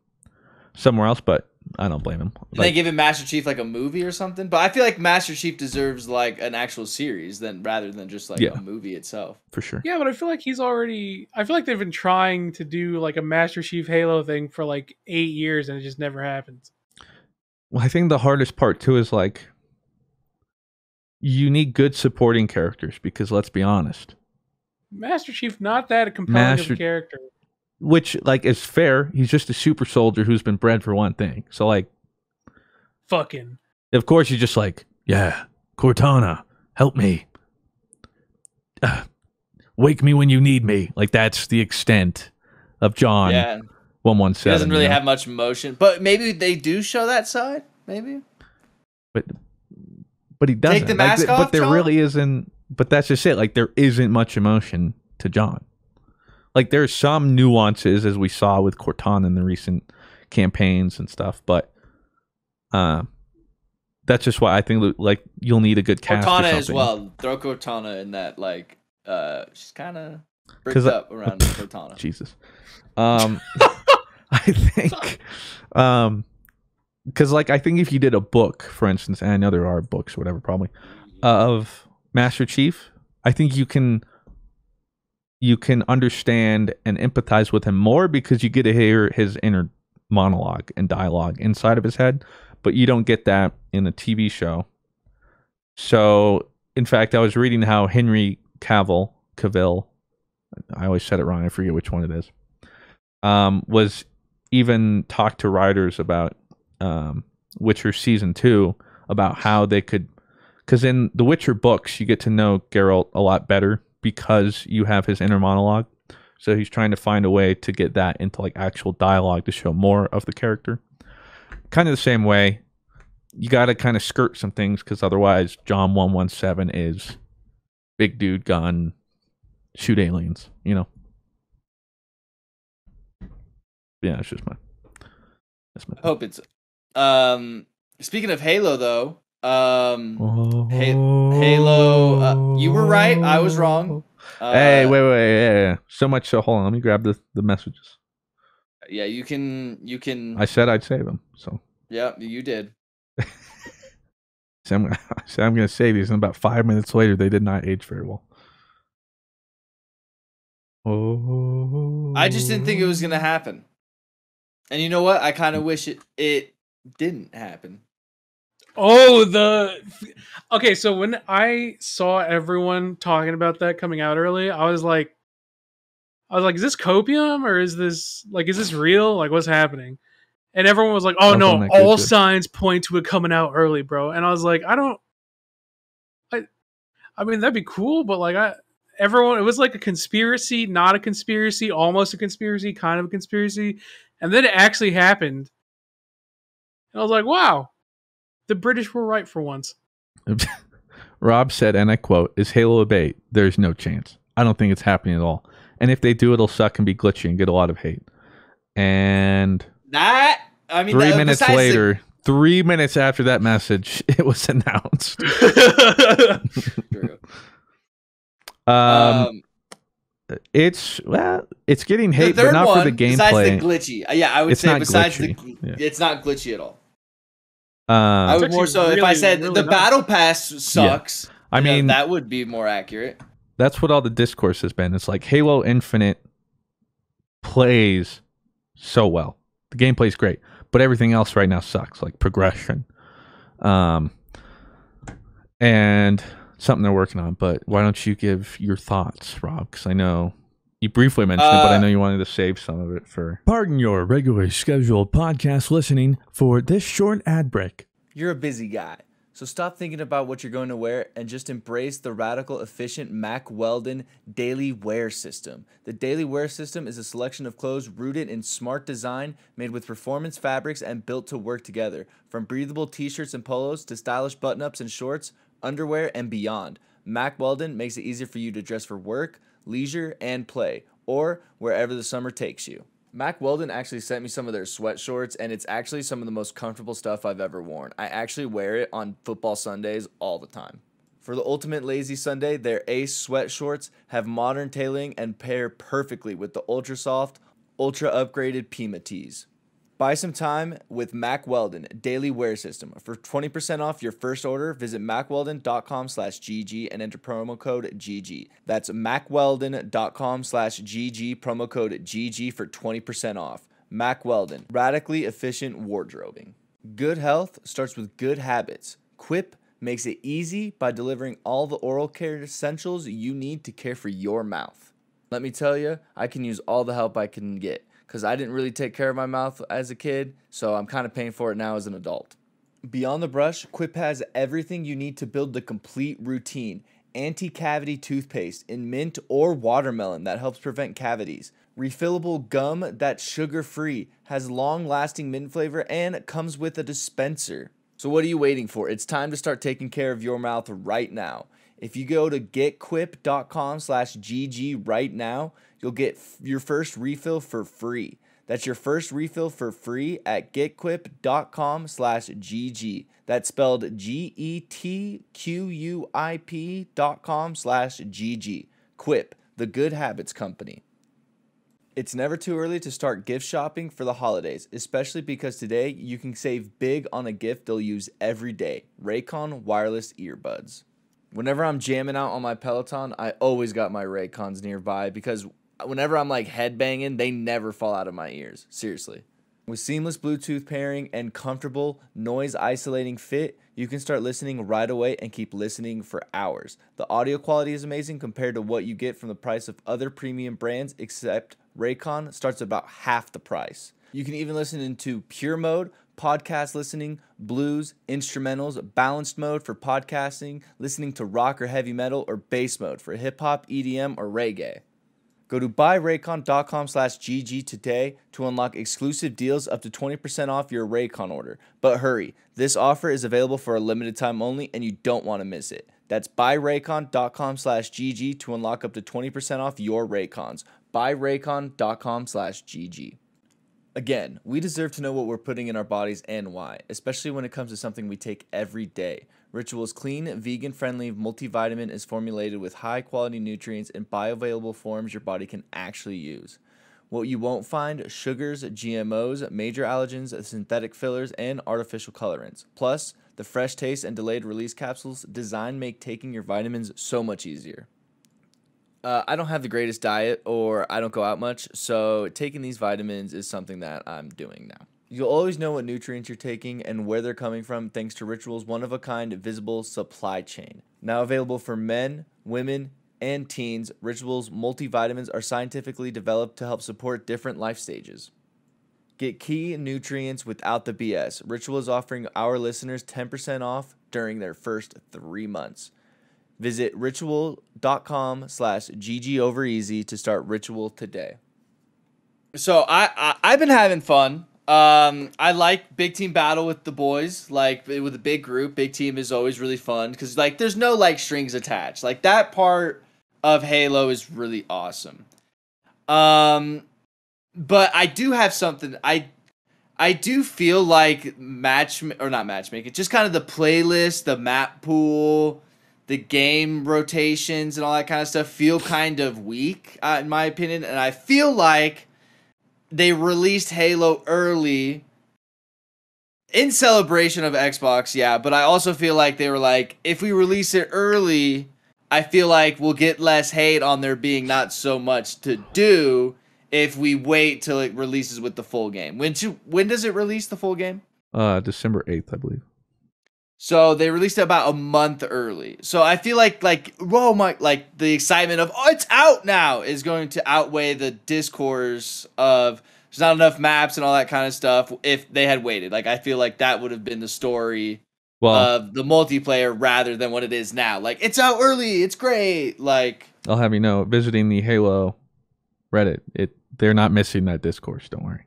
somewhere else, but I don't blame him. They give him Master Chief like a movie or something, but I feel like Master Chief deserves like an actual series rather than just like a movie itself. For sure. Yeah, but I feel like I feel like they've been trying to do like a Master Chief Halo thing for like 8 years and it just never happens. Well, I think the hardest part too is like you need good supporting characters because let's be honest, Master Chief not that compelling of a character. Which, like, is fair. He's just a super soldier who's been bred for one thing. So, like... Fucking. Of course, he's just like, yeah, Cortana, help me. Wake me when you need me. Like, that's the extent of John 117. He doesn't really have much emotion. But maybe they do show that side. Maybe. But he doesn't. Take the mask off, but there John? really isn't... But that's just it. Like, there isn't much emotion to John. Like, there's some nuances, as we saw with Cortana in the recent campaigns and stuff, but That's just why I think like you'll need a good cast. Cortana as well. Throw Cortana in that, like she's kind of bricked up around Cortana. Jesus. I think because like I think if you did a book, for instance, and I know there are books or whatever probably of Master Chief, I think you can understand and empathize with him more because you get to hear his inner monologue and dialogue inside of his head, but you don't get that in the TV show. So, in fact, I was reading how Henry Cavill, I always said it wrong, I forget which one it is, was even talked to writers about Witcher Season 2, about how they could, because in the Witcher books, you get to know Geralt a lot better because you have his inner monologue. So he's trying to find a way to get that into like actual dialogue to show more of the character. Kind of the same way, you got to kind of skirt some things because otherwise John 117 is big dude gun, shoot aliens, you know? Yeah, it's just that's my I hope it's speaking of Halo though, Halo, you were right, I was wrong. Hey, wait, yeah. So much so, hold on, let me grab the messages. Yeah, you can. I said I'd save them, so. Yeah, you did. So I'm going to save these, and about 5 minutes later, they did not age very well. Oh. I just didn't think it was going to happen. And you know what? I kind of wish it didn't happen. Oh, okay, so when I saw everyone talking about that coming out early, I was like, is this copium or is this real? Like, what's happening? And everyone was like, oh no, all signs point to it coming out early, bro. And I was like, I mean, that'd be cool, but like, it was like a conspiracy, not a conspiracy, almost a conspiracy, kind of a conspiracy. And then it actually happened. And I was like, wow, the British were right for once. Rob said, and I quote, "Is Halo a bait? There's no chance. I don't think it's happening at all. And if they do, it'll suck and be glitchy and get a lot of hate." And 3 minutes later, 3 minutes after that message, it was announced. It's getting hate, but not for the gameplay. Besides the glitchy, yeah, I would say besides it's not glitchy at all. I would more so if I said the battle pass sucks. Yeah. I mean, that would be more accurate. That's what all the discourse has been. It's like Halo Infinite plays so well. The gameplay's great, but everything else right now sucks, like progression. And something they're working on. But why don't you give your thoughts, Rob? Because I know you briefly mentioned it, but I know you wanted to save some of it for... Pardon your regularly scheduled podcast listening for this short ad break. You're a busy guy, so stop thinking about what you're going to wear and just embrace the radical, efficient Mack Weldon Daily Wear System. The Daily Wear System is a selection of clothes rooted in smart design, made with performance fabrics and built to work together. From breathable t-shirts and polos to stylish button-ups and shorts, underwear, and beyond, Mack Weldon makes it easier for you to dress for work, leisure, and play, or wherever the summer takes you. Mack Weldon actually sent me some of their sweat shorts, and it's actually some of the most comfortable stuff I've ever worn. I actually wear it on football Sundays all the time. For the ultimate lazy Sunday, their Ace sweat shorts have modern tailoring and pair perfectly with the ultra soft, ultra upgraded Pima tees. Buy some time with Mack Weldon Daily Wear System. For 20% off your first order, visit mackweldon.com/GG and enter promo code GG. That's mackweldon.com/GG, promo code GG for 20% off. Mack Weldon, radically efficient wardrobing. Good health starts with good habits. Quip makes it easy by delivering all the oral care essentials you need to care for your mouth. Let me tell you, I can use all the help I can get, because I didn't really take care of my mouth as a kid, so I'm kind of paying for it now as an adult. Beyond the brush, Quip has everything you need to build the complete routine. Anti-cavity toothpaste in mint or watermelon that helps prevent cavities. Refillable gum that's sugar-free, has long-lasting mint flavor, and comes with a dispenser. So what are you waiting for? It's time to start taking care of your mouth right now. If you go to getquip.com/GG right now, you'll get your first refill for free. That's your first refill for free at getquip.com/GG. That's spelled GETQUIP.com/GG. Quip, the good habits company. It's never too early to start gift shopping for the holidays, especially because today you can save big on a gift they'll use every day. Raycon wireless earbuds. Whenever I'm jamming out on my Peloton, I always got my Raycons nearby because whenever I'm like headbanging, they never fall out of my ears. Seriously. With seamless Bluetooth pairing and comfortable noise isolating fit, you can start listening right away and keep listening for hours. The audio quality is amazing compared to what you get from the price of other premium brands, except Raycon starts at about half the price. You can even listen into pure mode, podcast listening, blues, instrumentals, balanced mode for podcasting, listening to rock or heavy metal, or bass mode for hip hop, EDM, or reggae. Go to buyraycon.com/GG today to unlock exclusive deals up to 20% off your Raycon order. But hurry, this offer is available for a limited time only and you don't want to miss it. That's buyraycon.com/GG to unlock up to 20% off your Raycons. Buyraycon.com/GG. Again, we deserve to know what we're putting in our bodies and why, especially when it comes to something we take every day. Ritual's clean, vegan-friendly multivitamin is formulated with high-quality nutrients in bioavailable forms your body can actually use. What you won't find: sugars, GMOs, major allergens, synthetic fillers, and artificial colorants. Plus, the fresh taste and delayed release capsules designed make taking your vitamins so much easier. I don't have the greatest diet, or I don't go out much, so taking these vitamins is something that I'm doing now. You'll always know what nutrients you're taking and where they're coming from thanks to Ritual's one-of-a-kind visible supply chain. Now available for men, women, and teens, Ritual's multivitamins are scientifically developed to help support different life stages. Get key nutrients without the BS. Ritual is offering our listeners 10% off during their first 3 months. Visit ritual.com/GGovereasy to start Ritual today. So I've been having fun. I like big team battle with the boys. Like with a big group, big team is always really fun because like there's no like strings attached. Like that part of Halo is really awesome. But I do have something. I do feel like not matchmaking, just kind of the playlist, the map pool, the game rotations and all that kind of stuff feel kind of weak, in my opinion. And I feel like they released Halo early in celebration of Xbox, yeah. But I also feel like they were like, if we release it early, I feel like we'll get less hate on there being not so much to do if we wait till it releases with the full game. When does it release, the full game? December 8th, I believe. So they released it about a month early. So I feel like the excitement of it's out now is going to outweigh the discourse of there's not enough maps and all that kind of stuff if they had waited. Like I feel like that would have been the story of the multiplayer rather than what it is now. Like it's out early, it's great. Like I'll have you know, visiting the Halo Reddit, they're not missing that discourse. Don't worry.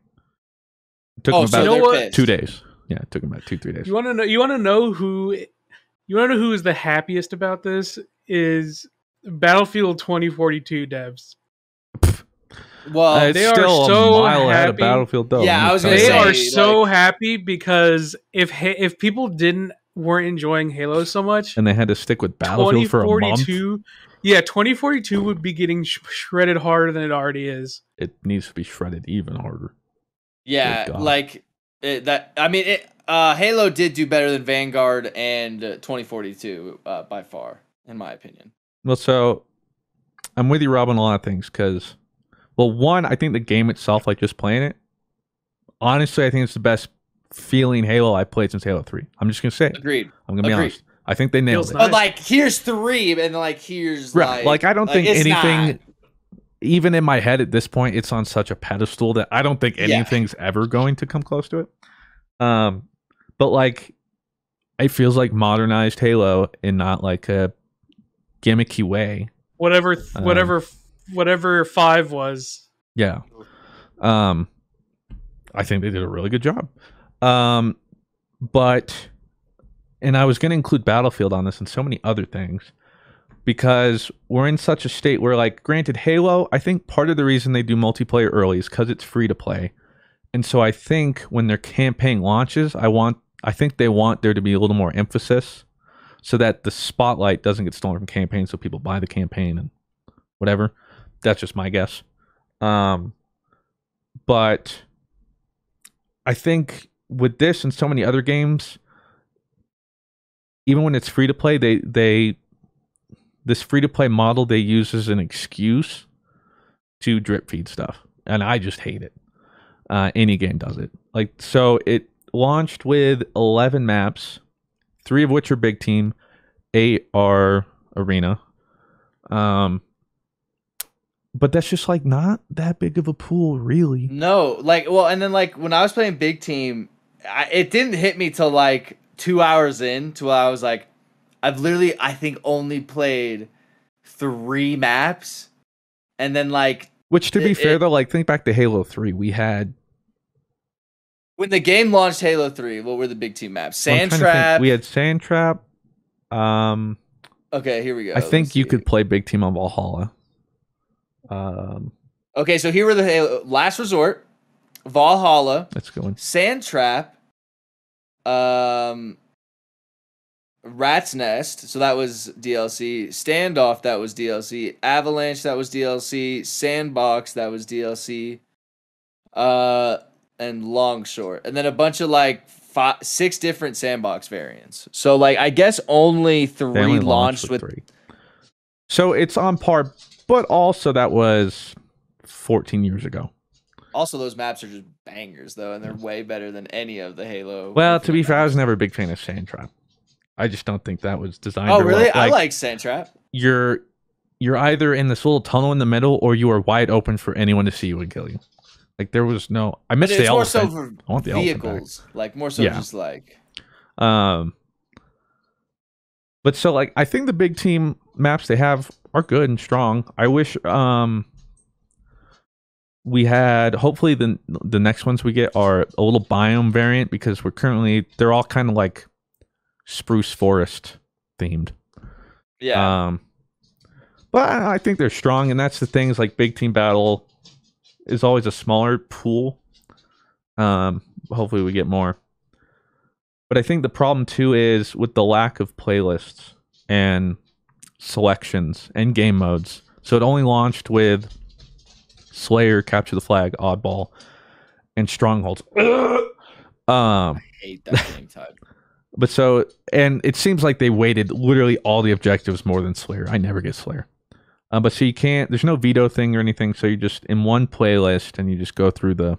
It took them about 2 days. Yeah, it took them about 2-3 days. You want to know who is the happiest about this? Is Battlefield 2042 devs. Well, they are so happy. Ahead of Battlefield, though. Yeah, I was gonna say, they are so happy because if people weren't enjoying Halo so much, and they had to stick with Battlefield for a month. Yeah, 2042 would be getting shredded harder than it already is. It needs to be shredded even harder. Yeah, like. Halo did do better than Vanguard and 2042 by far, in my opinion. Well, so I'm with you, Rob, on a lot of things because, well, one, I think the game itself, like just playing it, honestly, I think it's the best feeling Halo I've played since Halo 3. I'm just gonna say it. Agreed. I'm gonna be honest. I think they nailed it. But like, here's 3, and like here's like I don't think anything. Even in my head at this point, it's on such a pedestal that I don't think anything's ever going to come close to it. But like, it feels like modernized Halo in not like a gimmicky way. Whatever 5 was. Yeah. I think they did a really good job. And I was going to include Battlefield on this and so many other things. Because we're in such a state where, like, granted, Halo, I think part of the reason they do multiplayer early is because it's free to play. And so I think when their campaign launches, I think they want there to be a little more emphasis so that the spotlight doesn't get stolen from campaign, so people buy the campaign and whatever. That's just my guess. But I think with this and so many other games, even when it's free to play, this free to play model they use as an excuse to drip feed stuff, and I just hate it. Any game does it. Like, so it launched with 11 maps, 3 of which are big team, 8 are arena. But that's just like not that big of a pool, really. No, like, well, and then like when I was playing big team, it didn't hit me till like 2 hours in, till I was like, I've literally, I think, only played 3 maps, and then like, which to be fair though, like think back to Halo 3, we had when the game launched Halo 3, what were the big team maps? Sand Trap. We had Sand Trap. Okay, here we go. I think you could play big team on Valhalla. Okay, so here were the Halo Last Resort, Valhalla. Let's go in. Sand Trap. Rat's Nest, so that was DLC. Standoff, that was DLC. Avalanche, that was DLC. Sandbox, that was DLC. And Longshore, and then a bunch of like 6 different sandbox variants. So like I guess only 3 launched with 3. So it's on par, but also that was 14 years ago. Also, those maps are just bangers though, and they're way better than any of the Halo. Well, to be fair, I was never a big fan of Sand Trap. I just don't think that was designed. Oh, really? Well. I like Sand Trap. You're either in this little tunnel in the middle, or you are wide open for anyone to see you and kill you. Like there was no. I missed the elephant. More so for I want the vehicles, like more so just like. But so like I think the big team maps they have are good and strong. I wish we had, hopefully the next ones we get are a little biome variant, because they're all kind of like spruce forest themed. Yeah. But I think they're strong, and that's the thing is like big team battle is always a smaller pool. Hopefully we get more. But I think the problem too is with the lack of playlists and selections and game modes. So it only launched with Slayer, Capture the Flag, Oddball, and Strongholds. I hate that game type. But so, and it seems like they weighted literally all the objectives more than Slayer. I never get Slayer. But so you can't, there's no veto thing or anything. So you just in one playlist and you just go through the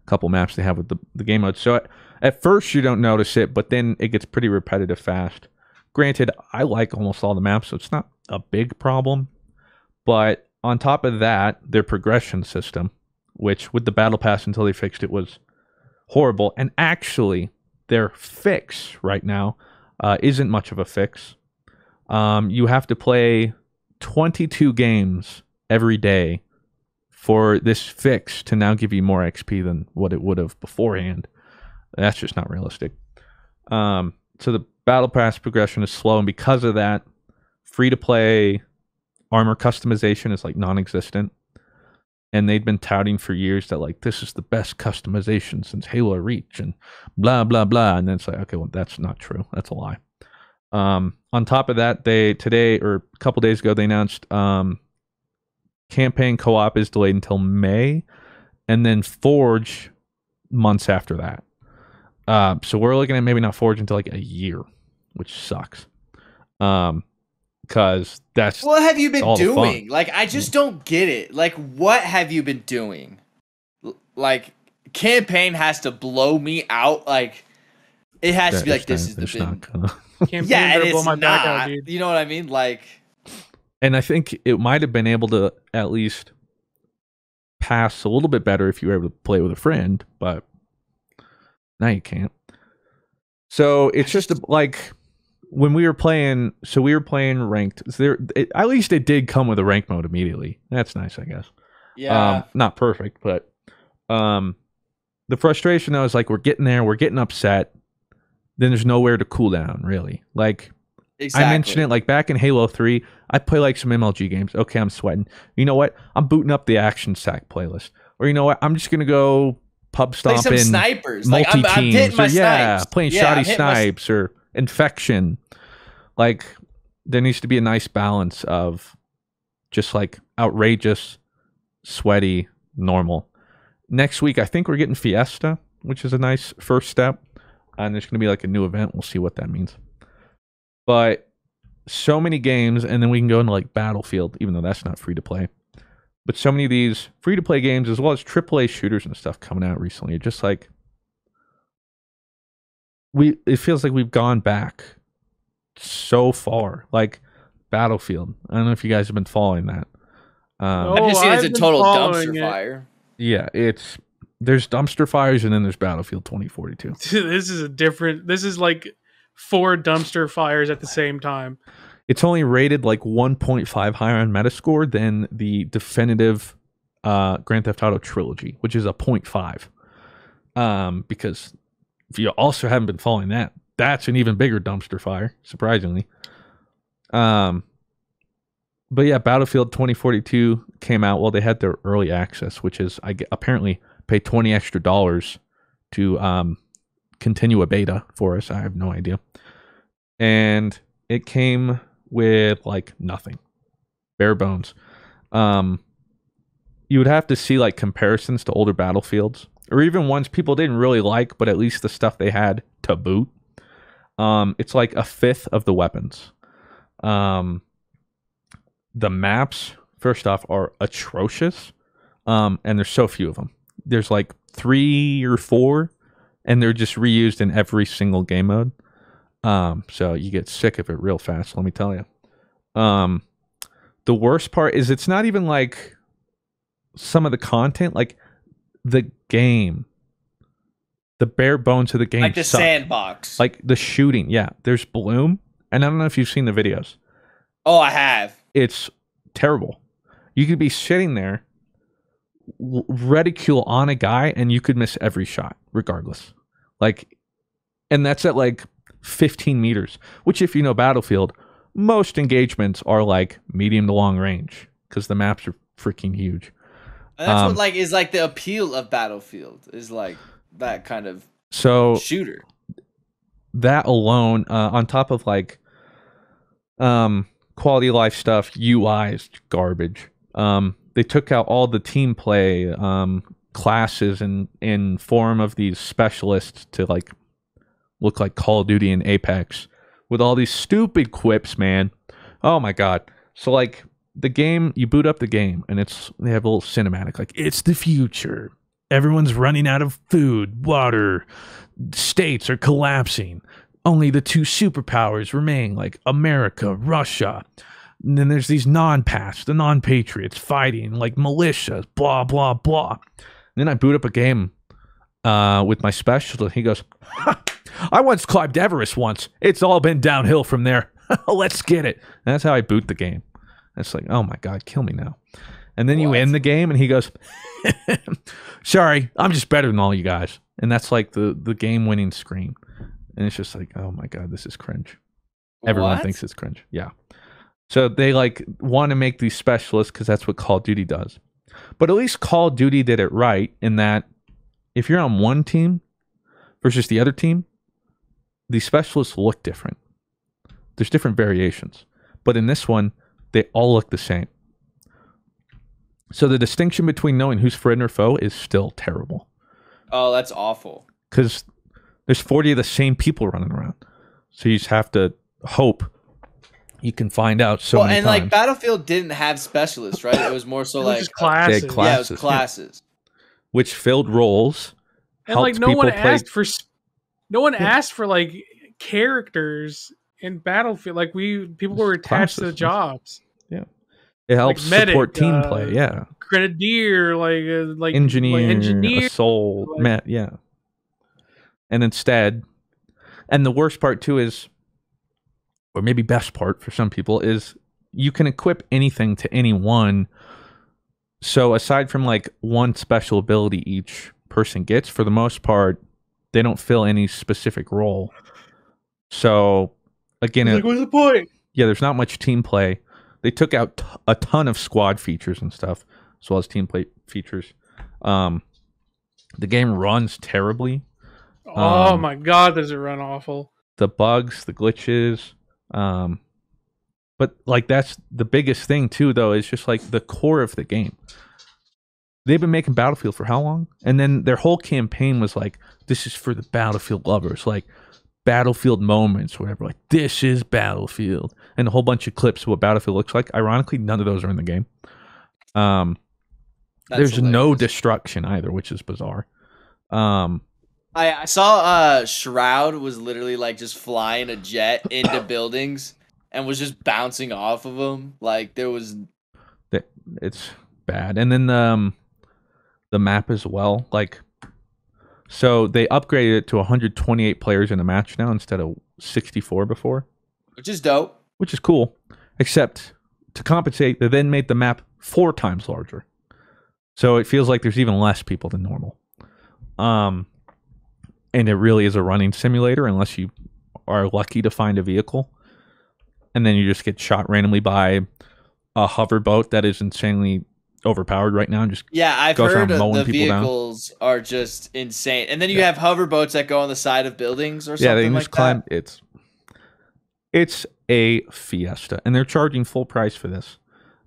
couple maps they have with the game mode. So at first you don't notice it, but then it gets pretty repetitive fast. Granted, I like almost all the maps, so it's not a big problem. But on top of that, their progression system, which with the battle pass until they fixed it was horrible. And actually, their fix right now isn't much of a fix. You have to play 22 games every day for this fix to now give you more XP than what it would have beforehand. That's just not realistic. So the battle pass progression is slow, and because of that, free to play armor customization is like non-existent. And they'd been touting for years that like this is the best customization since Halo Reach and blah blah blah. And then it's like, okay, well that's not true. That's a lie. On top of that, they today or a couple days ago they announced campaign co-op is delayed until May, and then Forge months after that. So we're looking at maybe not Forge until like a year, which sucks. Because that's what have you been doing? Like, I just don't get it. Like, what have you been doing? Like, campaign has to blow me out. Like, it has to be like this is the bin. Yeah, it's not. Out, dude. You know what I mean? Like, and I think it might have been able to at least pass a little bit better if you were able to play with a friend, but now you can't. So it's just like. When we were playing, so we were playing ranked. So at least it did come with a rank mode immediately. That's nice, I guess. Yeah. Not perfect, but the frustration though is like we're getting there, we're getting upset. Then there's nowhere to cool down, really. Like exactly. I mentioned it, like back in Halo 3, I play like some MLG games. Okay, I'm sweating. You know what? I'm booting up the Action Sack playlist. Or you know what? I'm just gonna go pub Play some stomping, snipers. multi-teams, I'm getting my snipes. Playing shoddy snipes or infection. Like, there needs to be a nice balance of just like outrageous, sweaty, normal. Next week, I think we're getting Fiesta, which is a nice first step. And there's going to be like a new event. We'll see what that means. But so many games, and then we can go into like Battlefield, even though that's not free to play. But so many of these free to play games, as well as AAA shooters and stuff coming out recently, are just like it feels like we've gone back so far. Like Battlefield. I don't know if you guys have been following that. I've just seen it's a total dumpster fire. Yeah, there's dumpster fires and then there's Battlefield 2042. This is like 4 dumpster fires at the same time. It's only rated like 1.5 higher on Metascore than the definitive Grand Theft Auto trilogy, which is a 0.5. Because if you also haven't been following that, that's an even bigger dumpster fire, surprisingly. But yeah, Battlefield 2042 came out. Well, they had their early access, which is apparently pay $20 extra to continue a beta for us. I have no idea. And it came with like nothing, bare bones. You would have to see like comparisons to older Battlefields, or even ones people didn't really like, but at least the stuff they had to boot. It's like a fifth of the weapons. The maps, first off, are atrocious, and there's so few of them. There's like 3 or 4, and they're just reused in every single game mode. So you get sick of it real fast, let me tell you. The worst part is it's not even like some of the content, like the game. The bare bones of the game. Like the suck. sandbox. Like the shooting, yeah. There's Bloom, and I don't know if you've seen the videos. Oh, I have. It's terrible. You could be sitting there, reticule on a guy, and you could miss every shot, regardless. Like, and that's at like 15 meters, which if you know Battlefield, most engagements are like medium to long range because the maps are freaking huge. And that's what like is like the appeal of Battlefield is like that kind of shooter. That alone, on top of like quality of life stuff, UI is garbage. They took out all the team play classes in form of these specialists to like look like Call of Duty and Apex with all these stupid quips, man. Oh my god. So like the game, you boot up the game and they have a little cinematic like it's the future. Everyone's running out of food, water. States are collapsing. Only the 2 superpowers remain, like America, Russia. And then there's these non-paths, the non-patriots fighting like militias, blah, blah, blah. And then I boot up a game with my specialist. He goes, I once climbed Everest once. It's all been downhill from there. Let's get it. And that's how I boot the game. It's like, oh my God, kill me now. And then you end the game and he goes, sorry, I'm just better than all you guys. And that's like the game-winning screen. And it's just like, oh my God, this is cringe. Everyone thinks it's cringe. Yeah. So they like want to make these specialists because that's what Call of Duty does. But at least Call of Duty did it right in that if you're on one team versus the other team, the specialists look different. There's different variations. But in this one, they all look the same. So the distinction between knowing who's friend or foe is still terrible. Oh, that's awful. Because there's 40 of the same people running around. So you just have to hope you can find out so many times. Like Battlefield didn't have specialists, right? It was more so like classes. Yeah, it was classes. Yeah. Which filled roles. And like no one asked for like characters in Battlefield. Like people were attached to the jobs. Yeah. It helps like medic, support team play, yeah. Grenadier, like engineer, assault, like, yeah. And instead, and the worst part too is, or maybe best part for some people, is you can equip anything to anyone. So aside from like one special ability each person gets, for the most part, they don't fill any specific role. So again, like, what's the point? Yeah, there's not much team play. They took out a ton of squad features and stuff, as well as team play features. The game runs terribly. Oh my god, does it run awful? The bugs, the glitches, but like that's the biggest thing too. Though is just like the core of the game. They've been making Battlefield for how long? And then their whole campaign was like, "This is for the Battlefield lovers." Like Battlefield moments, whatever. Like this is Battlefield, and a whole bunch of clips of what Battlefield looks like. Ironically, none of those are in the game. There's hilarious. No destruction either, which is bizarre. I saw Shroud was literally like just flying a jet into buildings and was just bouncing off of them. Like there was, it's bad. And then the map as well. Like, so they upgraded it to 128 players in a match now instead of 64 before, which is dope. Which is cool, except to compensate, they then made the map 4 times larger. So it feels like there's even less people than normal. And it really is a running simulator unless you are lucky to find a vehicle. And then you just get shot randomly by a hover boat that is insanely overpowered right now. And just I've heard the vehicles are just insane. And then you have hover boats that go on the side of buildings or something they can like just climb. That. It's a fiesta. And they're charging full price for this.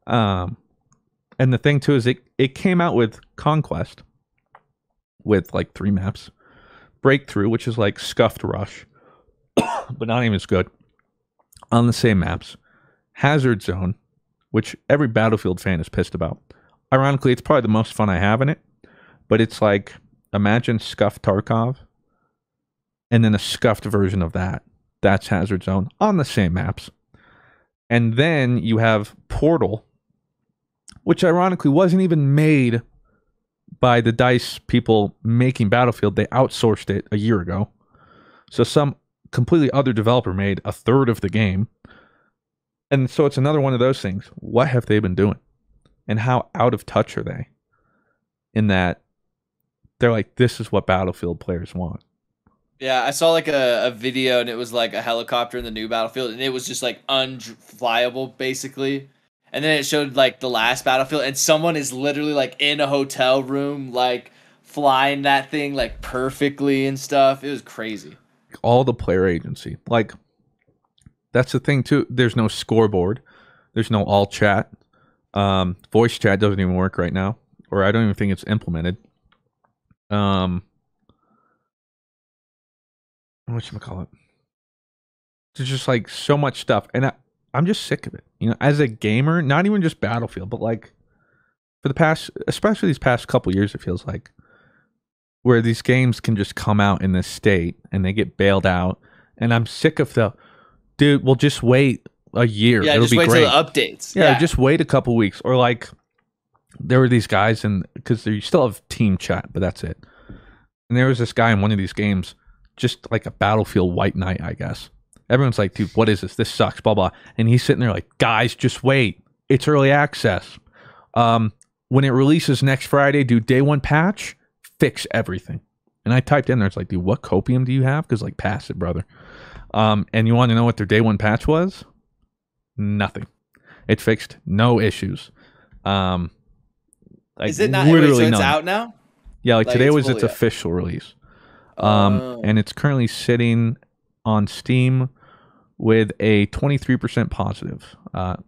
And the thing too is it came out with Conquest with like 3 maps. Breakthrough, which is like Scuffed Rush, but not even as good, on the same maps. Hazard Zone, which every Battlefield fan is pissed about. Ironically, it's probably the most fun I have in it, but it's like, imagine Scuffed Tarkov, and then a scuffed version of that. That's Hazard Zone, on the same maps. And then you have Portal, which ironically wasn't even made by the DICE people making Battlefield. They outsourced it a year ago. So some completely other developer made a third of the game. And so it's another one of those things. What have they been doing? And how out of touch are they? In that they're like, this is what Battlefield players want. Yeah, I saw like a video and it was like a helicopter in the new Battlefield and it was just like unflyable basically. And then it showed like the last Battlefield and someone is literally like in a hotel room, like flying that thing like perfectly and stuff. It was crazy. All the player agency. Like, that's the thing too. There's no scoreboard. There's no all chat. Voice chat doesn't even work right now. Or I don't even think it's implemented. Whatchamacallit? There's just like so much stuff. And I'm just sick of it. You know, as a gamer, not even just Battlefield, but like for the past, especially these past couple years, it feels like, where these games can just come out in this state and they get bailed out. And I'm sick of dude, we'll just wait a year. Yeah, it'll just be wait great. till the updates. Yeah, just wait a couple weeks. Or like, there were these guys, and because you still have team chat, but that's it. And there was this guy in one of these games, just like a Battlefield White Knight, I guess. Everyone's like, dude, what is this? This sucks, blah, blah. And he's sitting there like, guys, just wait. It's early access. When it releases next Friday, do day 1 patch, fix everything. And I typed in there, it's like, dude, what copium do you have? Because like, pass it, brother. And you want to know what their day 1 patch was? Nothing. It fixed no issues. Like, is it not? Wait, so it's out now? Yeah, like today was its official release. And it's currently sitting on Steam with a 23% positive.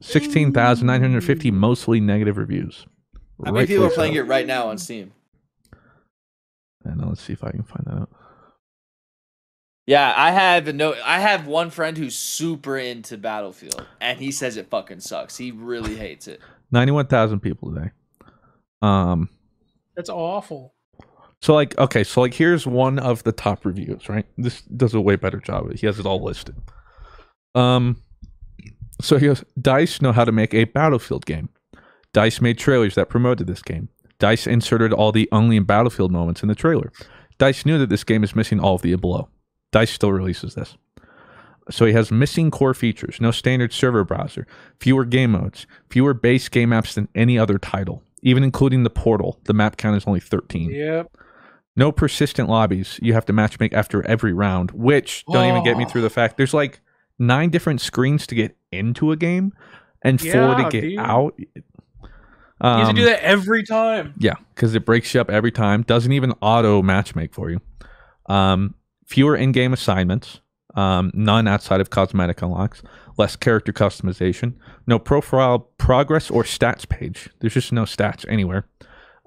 16,950 mostly negative reviews. How many people are playing it right now on Steam? And let's see if I can find that out. Yeah, I have one friend who's super into Battlefield, and he says it fucking sucks. He really hates it. 91,000 people today. That's awful. So like, okay, so like here's one of the top reviews, right? This does a way better job. He has it all listed. So he goes, DICE know how to make a Battlefield game. DICE made trailers that promoted this game. DICE inserted all the only in Battlefield moments in the trailer. DICE knew that this game is missing all of the below. DICE still releases this. So he has missing core features, no standard server browser, fewer game modes, fewer base game apps than any other title, even including the Portal. The map count is only 13. Yep. No persistent lobbies. You have to matchmake after every round, which don't even get me through the fact there's like 9 different screens to get into a game and 4 to get out. You have to do that every time. Yeah, because it breaks you up every time. Doesn't even auto matchmake for you. Fewer in-game assignments. None outside of cosmetic unlocks. Less character customization. No profile progress or stats page. There's just no stats anywhere.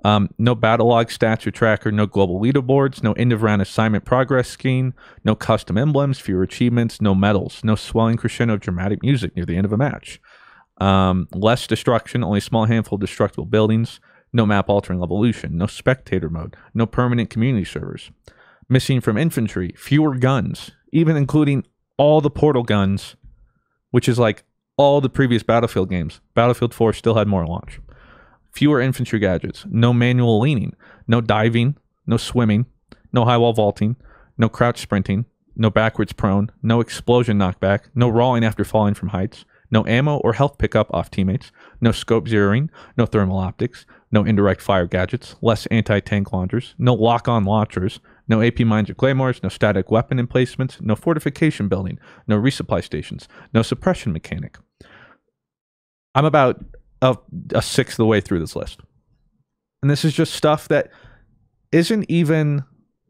No battle log stats or tracker. No global leaderboards. No end-of-round assignment progress scheme. No custom emblems. Fewer achievements. No medals. No swelling crescendo of dramatic music near the end of a match. Less destruction. Only a small handful of destructible buildings. No map-altering evolution. No spectator mode. No permanent community servers. Missing from infantry. Fewer guns. Even including all the portal guns, which is like all the previous Battlefield games. Battlefield 4 still had more launch. Fewer infantry gadgets. No manual leaning. No diving. No swimming. No high wall vaulting. No crouch sprinting. No backwards prone. No explosion knockback. No rolling after falling from heights. No ammo or health pickup off teammates. No scope zeroing. No thermal optics. No indirect fire gadgets. Less anti-tank launchers. No lock-on launchers. No AP mines or claymores. No static weapon emplacements. No fortification building. No resupply stations. No suppression mechanic. I'm about a sixth of the way through this list. And this is just stuff that isn't even...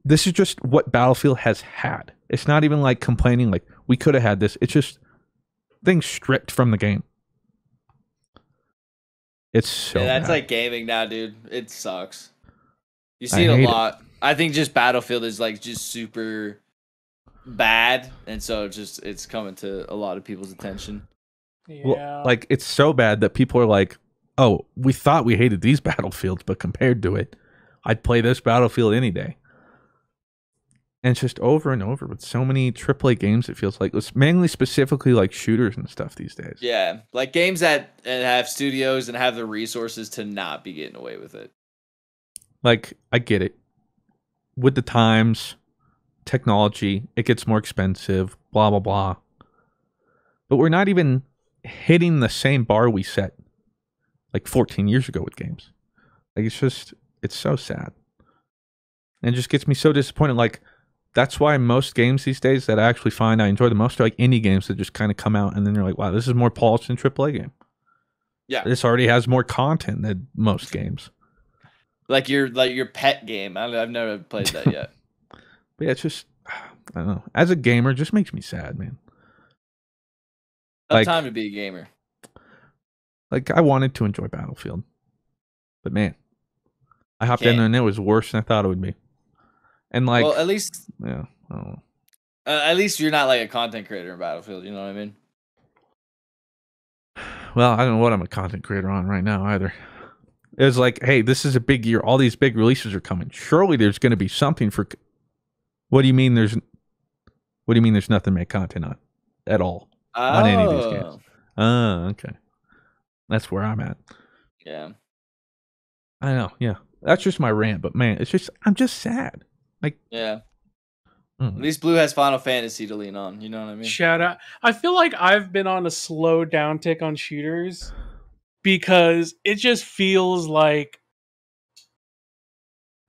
This is just what Battlefield has had. It's not even like complaining like, we could have had this. It's just things stripped from the game. It's so that's bad. like gaming now, dude. It sucks. You see it a lot. I think just Battlefield is like just super bad, and so it's coming to a lot of people's attention. Yeah. Well, like it's so bad that people are like, "Oh, we thought we hated these Battlefields, but compared to it, I'd play this Battlefield any day." And it's just over and over with so many AAA games. It feels like it's mainly specifically like shooters and stuff these days. Yeah, like games that have studios and have the resources to not be getting away with it. Like I get it. With the times, technology, it gets more expensive, blah, blah, blah. But we're not even hitting the same bar we set like 14 years ago with games. Like it's so sad. And it just gets me so disappointed. Like that's why most games these days that I actually find I enjoy the most are like indie games that just kind of come out and then you're like, wow, this is more polished than AAA game. Yeah. This already has more content than most games. Like your pet game. I've never played that yet. But yeah, it's just, I don't know. As a gamer, it just makes me sad, man. Tough time to be a gamer. Like, I wanted to enjoy Battlefield. But man, I hopped in there and it was worse than I thought it would be. And like... Well, at least... Yeah, I don't know. At least you're not like a content creator in Battlefield, you know what I mean? Well, I don't know what I'm a content creator on right now either. It was like, hey, this is a big year. All these big releases are coming. Surely there's going to be something for... What do you mean there's nothing to make content on? At all. On any of these games. Oh, okay. That's where I'm at. Yeah. I know, yeah. That's just my rant, but man, I'm just sad. Like, yeah. At least Blue has Final Fantasy to lean on, you know what I mean? Shout out. I feel like I've been on a slow downtick on shooters because it just feels like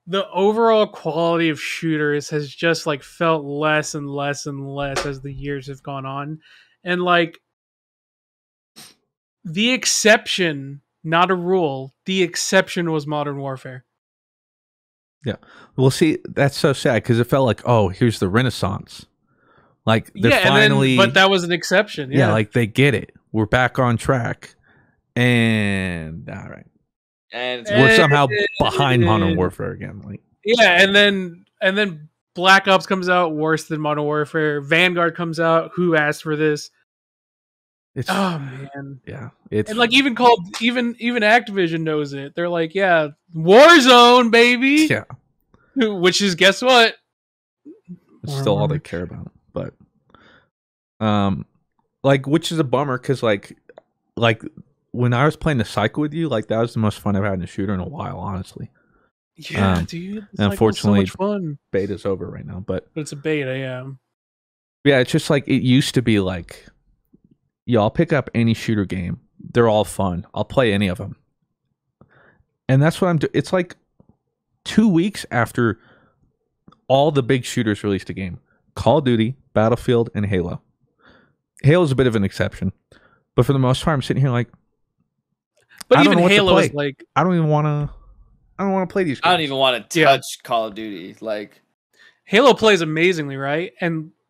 the overall quality of shooters has just like felt less and less and less as the years have gone on. And like the exception, not a rule, the exception was Modern Warfare. Yeah. Well, see, that's so sad because it felt like, oh, here's the Renaissance. Like, they're finally... but that was an exception. Yeah, like, they get it. We're back on track. And, all right. And we're somehow behind Modern Warfare again. Like, yeah, and then Black Ops comes out worse than Modern Warfare. Vanguard comes out. Who asked for this? Oh man, yeah. And like even Activision knows it. They're like, yeah, Warzone, baby. Yeah. Which is, guess what? It's still all they care about. But, like, which is a bummer because like when I was playing the Cycle with you, like that was the most fun I've had in a shooter in a while, honestly. Yeah, dude. Unfortunately, so much fun. Beta's over right now, but it's a beta, yeah. Yeah, it's just like it used to be. Like, yeah, I'll pick up any shooter game. They're all fun. I'll play any of them, and that's what I'm doing. It's like 2 weeks after all the big shooters released a game: Call of Duty, Battlefield, and Halo. Halo's a bit of an exception, but for the most part, I'm sitting here like, But even Halo is like, I don't even want to play these games. I don't even want to touch Call of Duty. Like, Halo plays amazingly, right?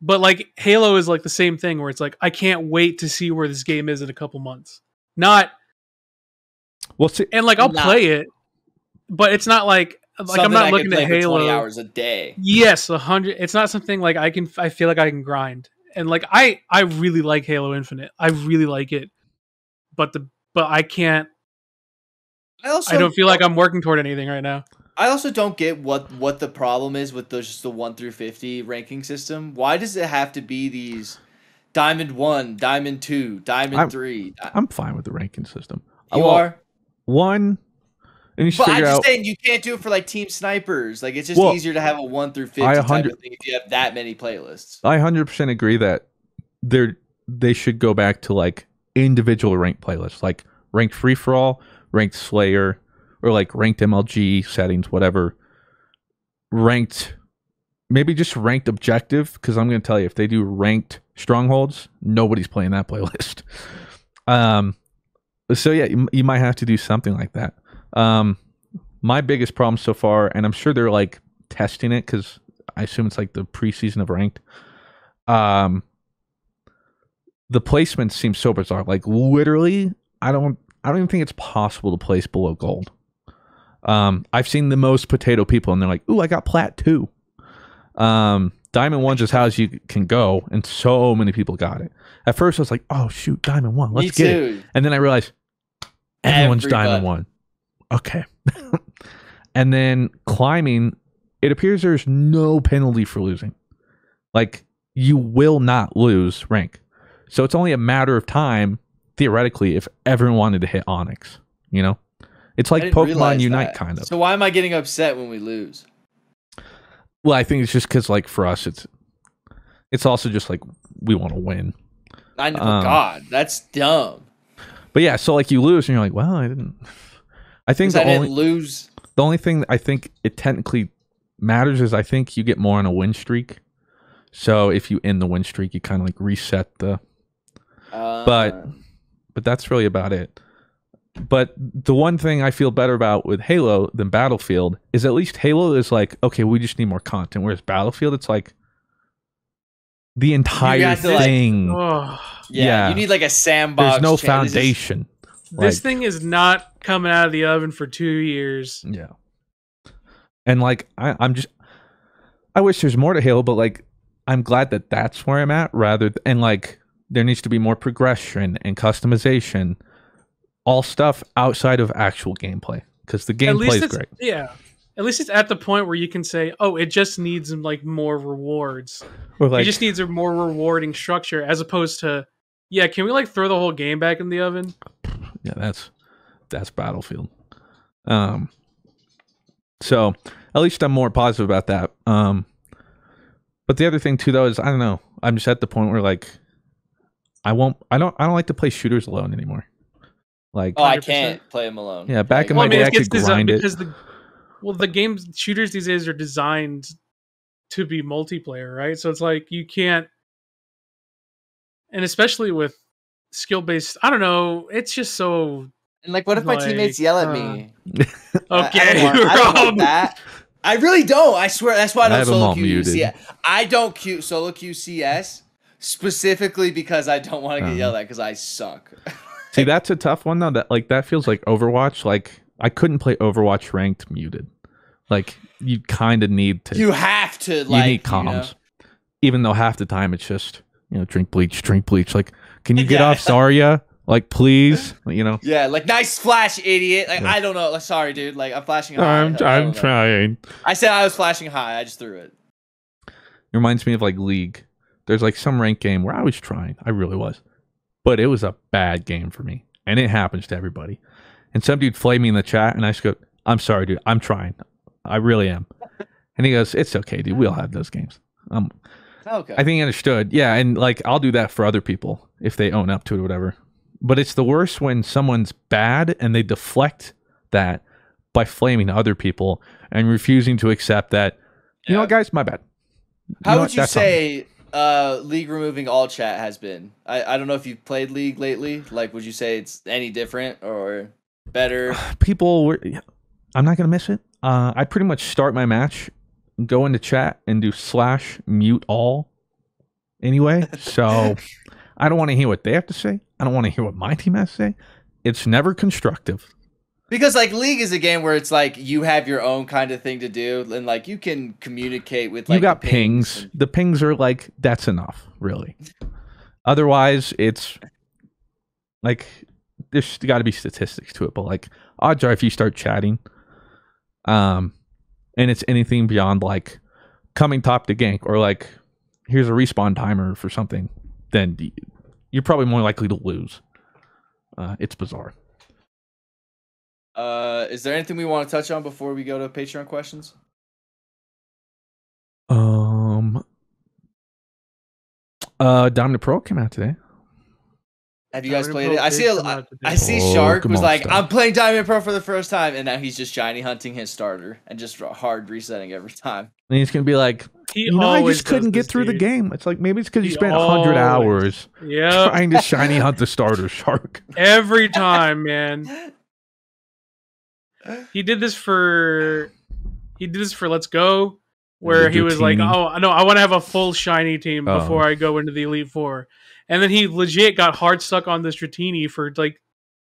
But like Halo is like the same thing where it's like I can't wait to see where this game is in a couple months. Not well, see, and like I'll play it, but it's not like I'm not looking at Halo 20 hours a day. Yes, 100. It's not something like I feel like I can grind, and like I really like Halo Infinite. I really like it, but I can't. I don't feel like I'm working toward anything right now. I also don't get what the problem is with just the 1 through 50 ranking system. Why does it have to be these Diamond 1, Diamond 2, Diamond 3? I'm fine with the ranking system. You are? 1, and but I'm just saying you can't do it for like Team Snipers. Like, it's just easier to have a 1 through 50 type of thing if you have that many playlists. I 100% agree that they should go back to like individual ranked playlists, like ranked free for all, ranked Slayer, or like ranked MLG settings, whatever. Ranked, maybe just ranked objective, because I'm going to tell you, if they do ranked strongholds, nobody's playing that playlist. So yeah, you might have to do something like that. My biggest problem so far, and I'm sure they're like testing it because I assume it's like the preseason of ranked. The placement seems so bizarre. Like literally, I don't even think it's possible to place below gold. I've seen the most potato people, and they're like, "Ooh, I got plat 2." Diamond 1's as high as you can go, and so many people got it. At first, I was like, "Oh shoot, Diamond 1, let's get it." And then I realized everyone's Diamond 1. Okay. And then climbing, it appears there's no penalty for losing. Like, you will not lose rank. So it's only a matter of time, theoretically, if everyone wanted to hit Onyx. You know? It's like Pokemon Unite, kind of. So why am I getting upset when we lose? Well, I think it's just because, like, for us, it's also just like we want to win. I know, God, that's dumb. But yeah, so like you lose, and you're like, well, I didn't. I think didn't lose. The only thing I think it technically matters is I think you get more on a win streak. So if you end the win streak, you kind of like reset the. But that's really about it. But the one thing I feel better about with Halo than Battlefield is at least Halo is like, okay, we just need more content. Whereas Battlefield, it's like the entire thing. Yeah, you need like a sandbox. There's no foundation. This thing is not coming out of the oven for 2 years. Yeah. And like, I wish there's more to Halo, but like, I'm glad that that's where I'm at and like, there needs to be more progression and customization, all stuff outside of actual gameplay, because the gameplay is great. Yeah. At least it's at the point where you can say, oh, it just needs like more rewards. Or like, it just needs a more rewarding structure as opposed to, yeah, can we like throw the whole game back in the oven? Yeah, that's Battlefield. So at least I'm more positive about that. But the other thing too, though, is I don't know. I'm just at the point where like I don't like to play shooters alone anymore. Like, oh, I can't play them alone. Yeah, back in my day, I could grind it. Because the games shooters these days are designed to be multiplayer, right? So it's like you can't, and especially with skill-based, I don't know, it's just so. And like, what if my teammates yell at me? Okay, I don't want that. I really don't. I swear. That's why I don't solo queue CS. I don't solo queue CS specifically because I don't want to get yelled at because I suck. See, that's a tough one though. That feels like Overwatch. Like, I couldn't play Overwatch ranked muted. Like, you kind of need to. You have to. Like, you need comms, even though half the time it's just drink bleach. Like, can you get off Zarya? Like, please, Yeah, like, nice flash, idiot. Like, I don't know. Like, sorry, dude. Like, I'm flashing high. I'm trying. I said I was flashing high. I just threw it. It reminds me of like League. There's like some ranked game where I was trying. I really was. But it was a bad game for me. And it happens to everybody. And some dude flamed me in the chat, and I just go, I'm sorry, dude. I'm trying. I really am. And he goes, it's okay, dude. We all have those games. Okay. I think he understood. Yeah, and like, I'll do that for other people if they own up to it or whatever. But it's the worst when someone's bad and they deflect that by flaming other people and refusing to accept that, you know what, guys, my bad. How would you say League removing all chat has been? I don't know if you've played League lately. Like, would you say it's any different or? better. People were. I'm not gonna miss it. I pretty much start my match, go into chat, and do /mute all. Anyway, so I don't want to hear what they have to say. I don't want to hear what my team has to say. It's never constructive. Because like League is a game where it's like you have your own kind of thing to do, and like you can communicate with like you got pings. The pings are like that's enough, really. Otherwise, it's like there's got to be statistics to it. But like odds are, if you start chatting, and it's anything beyond like coming top to gank or like here's a respawn timer for something, then you're probably more likely to lose. It's bizarre. Is there anything we want to touch on before we go to Patreon questions? Dominant Pro came out today. Have you guys played it? I see Shark was like, I'm playing Diamond Pro for the first time, and now he's just shiny hunting his starter and just hard resetting every time. And he's gonna be like, I just couldn't get through the game. It's like maybe it's because you spent 100 hours trying to shiny hunt the starter, Shark. Every time, man. He did this for Let's Go, where he was like, "Oh no, I want to have a full shiny team before I go into the Elite Four," and then he legit got hard stuck on the Stratini for like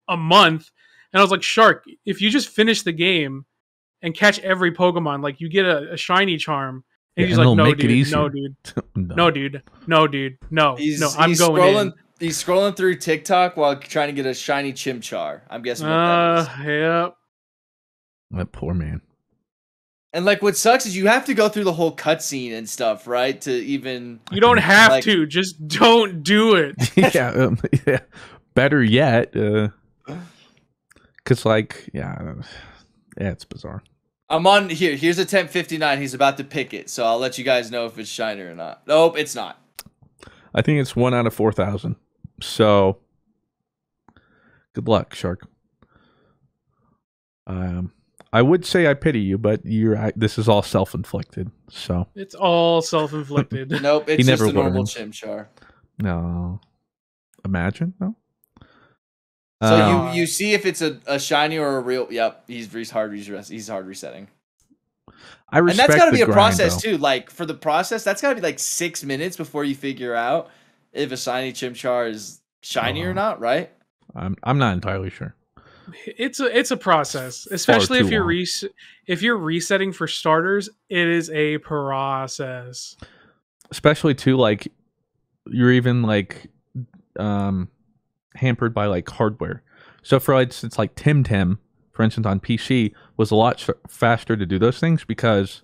a month, and I was like, "Shark, if you just finish the game and catch every Pokemon, like you get a shiny charm," and he's like, "No, dude, no, dude, no, dude, no, dude, no, I'm going in." He's scrolling through TikTok while trying to get a shiny Chimchar. I'm guessing. Yep. That poor man. And like, what sucks is you have to go through the whole cutscene and stuff, right? To even you don't have to, just don't do it. Yeah. Better yet, because like, it's bizarre. I'm on here. Here's a temp 59. He's about to pick it, so I'll let you guys know if it's shiny or not. Nope, it's not. I think it's 1 out of 4,000. So, good luck, Shark. I would say I pity you, but this is all self-inflicted. So it's all self-inflicted. Nope, it's just a normal Chimchar. No, imagine no. So you see if it's a shiny or a real. Yep, he's hard resetting. I respect, and that's got to be a grind, process though. too. Like for the process, that's got to be like 6 minutes before you figure out if a shiny Chimchar is shiny or not. Right? I'm not entirely sure. It's a process, especially if you're resetting for starters. It is a process, especially too like you're even like hampered by like hardware. So for instance, like Tim, for instance, on PC was a lot faster to do those things because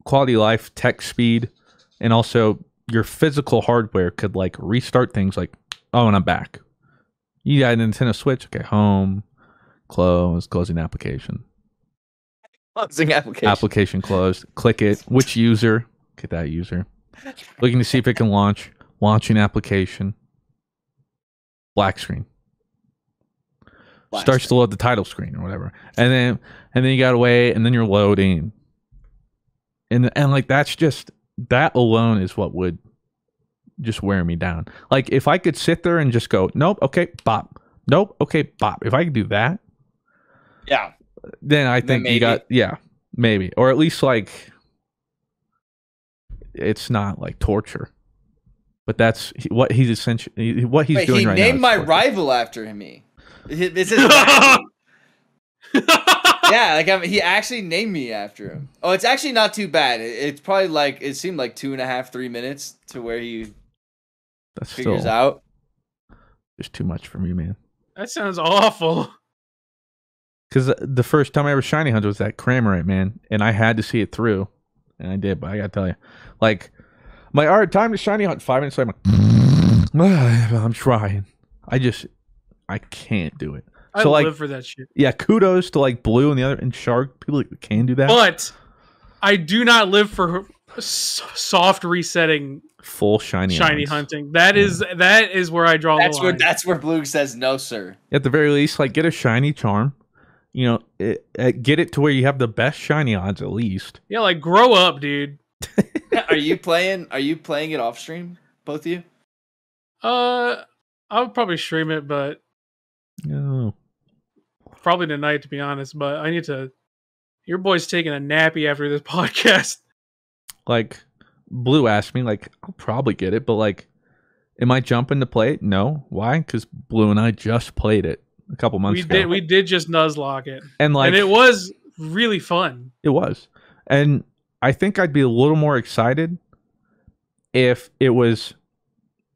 quality of life, tech speed, and also your physical hardware could like restart things. Like, oh, and I'm back. You got a Nintendo Switch. Okay, home, closing application. Closing application. Application closed. Click it. Which user? Get that user. Looking to see if it can launch. Launching application. Black screen. Starts to load the title screen or whatever. And then you gotta wait, and then you're loading. And like that alone is what would just wear me down. Like if I could sit there and just go, nope, okay, bop. Nope, okay, bop. If I could do that, yeah, then I think you got maybe, or at least like it's not like torture. But that's what he's essentially doing right now. He named my rival after me. This is yeah, like he actually named me after him. Oh, it's actually not too bad. It's probably like it seemed like 2.5, 3 minutes to where he figures out. There's too much for me, man. That sounds awful. Because the first time I ever shiny hunted was that Cramorant, man, and I had to see it through, and I did. But I gotta tell you, like, my time to shiny hunt 5 minutes. I'm like, I'm trying. I can't do it. I live for that shit. Yeah, kudos to like Blue and the other and Shark. People can do that. But I do not live for soft resetting. Full shiny hunting. That is where I draw the line. That's where Blue says no, sir. At the very least, like get a shiny charm. You know, get it to where you have the best shiny odds at least. Yeah, like grow up, dude. Are you playing it off stream, both of you? I'll probably stream it, but no. probably tonight, to be honest. But I need to. Your boy's taking a nappy after this podcast. Like, Blue asked me, like, I'll probably get it, but like, am I jumping to play it? No. Why? Because Blue and I just played it a couple months ago. We did just nuzlocke it, and it was really fun. It was, and I think I'd be a little more excited if it was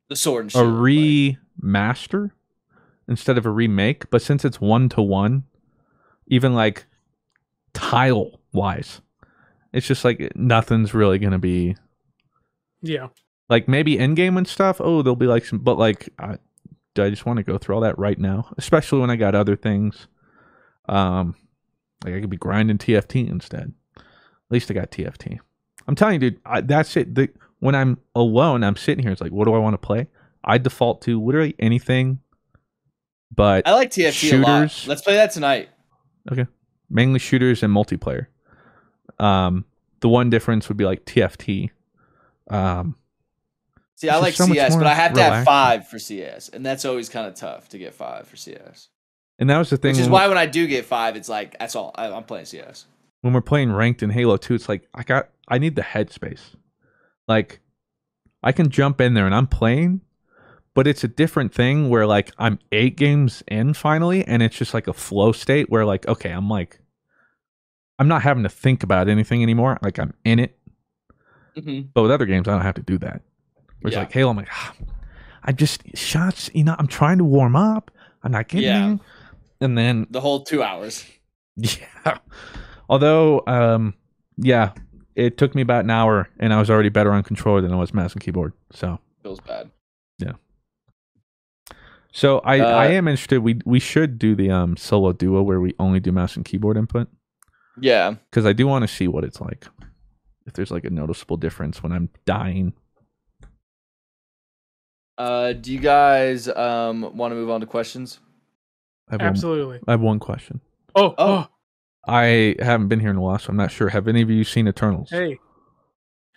the sword and shield, a remaster instead of a remake. But since it's 1-to-1, even like tile wise, it's just like nothing's really gonna be. Yeah. Like maybe in game and stuff. Oh, there'll be like some, but like, do I just want to go through all that right now? Especially when I got other things. Like I could be grinding TFT instead. At least I got TFT. I'm telling you, dude, that's it. When I'm alone, I'm sitting here. It's like, what do I want to play? I default to literally anything. But I like TFT shooters. A lot. Let's play that tonight. Okay, mainly shooters and multiplayer. The one difference would be like TFT. See, I like CS, but I have to have 5 for CS, and that's always kind of tough to get 5 for CS. And that was the thing. Which is why when I do get 5, it's like, that's all. I'm playing CS. When we're playing ranked in Halo 2, it's like, I need the headspace. Like, I can jump in there and I'm playing, but it's a different thing where, like, I'm 8 games in finally, and it's just like a flow state where, like, okay, I'm not having to think about anything anymore. Like, I'm in it. Mm-hmm. But with other games, I don't have to do that. Where it's like Halo, I'm like, I just, shots, I'm trying to warm up. I'm not getting there. And then the whole 2 hours. Yeah. Although, it took me about an hour, and I was already better on controller than I was mouse and keyboard. So feels bad. Yeah. So I am interested. We should do the solo duo where we only do mouse and keyboard input. Yeah. Because I do want to see what it's like. If there's like a noticeable difference when I'm dying. Do you guys want to move on to questions? Absolutely. I have one question. Oh. I haven't been here in a while, so I'm not sure. Have any of you seen Eternals? Hey.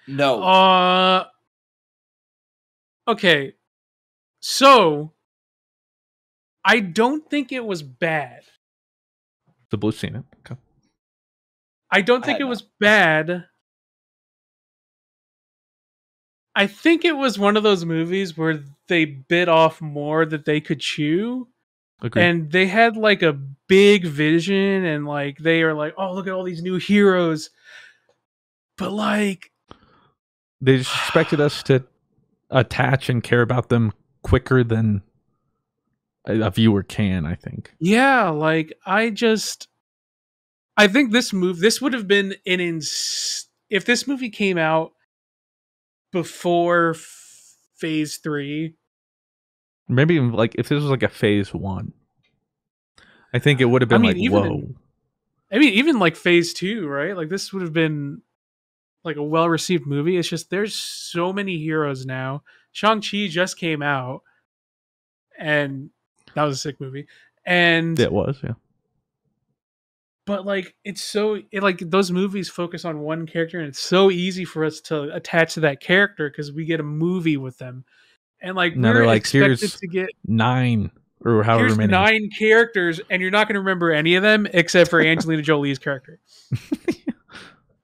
No. Okay. So, I don't think it was bad. The Blue's seen it. Okay. I don't think it was bad. I think it was one of those movies where they bit off more that they could chew. Agreed. And they had like a big vision, and like they are like, oh, look at all these new heroes. But like, they just expected us to attach and care about them quicker than a viewer can, I think. Yeah, like I think this would have been if this movie came out before phase 3. Maybe like if this was like a phase 1, I think it would have been whoa. Even like phase 2, right? Like this would have been like a well-received movie. It's just there's so many heroes now. Shang-Chi just came out, and that was a sick movie. And it was, yeah. But like like those movies focus on one character, and it's so easy for us to attach to that character because we get a movie with them. And like we're expected to get 9 or however many. 9 characters, and you're not going to remember any of them except for Angelina Jolie's character.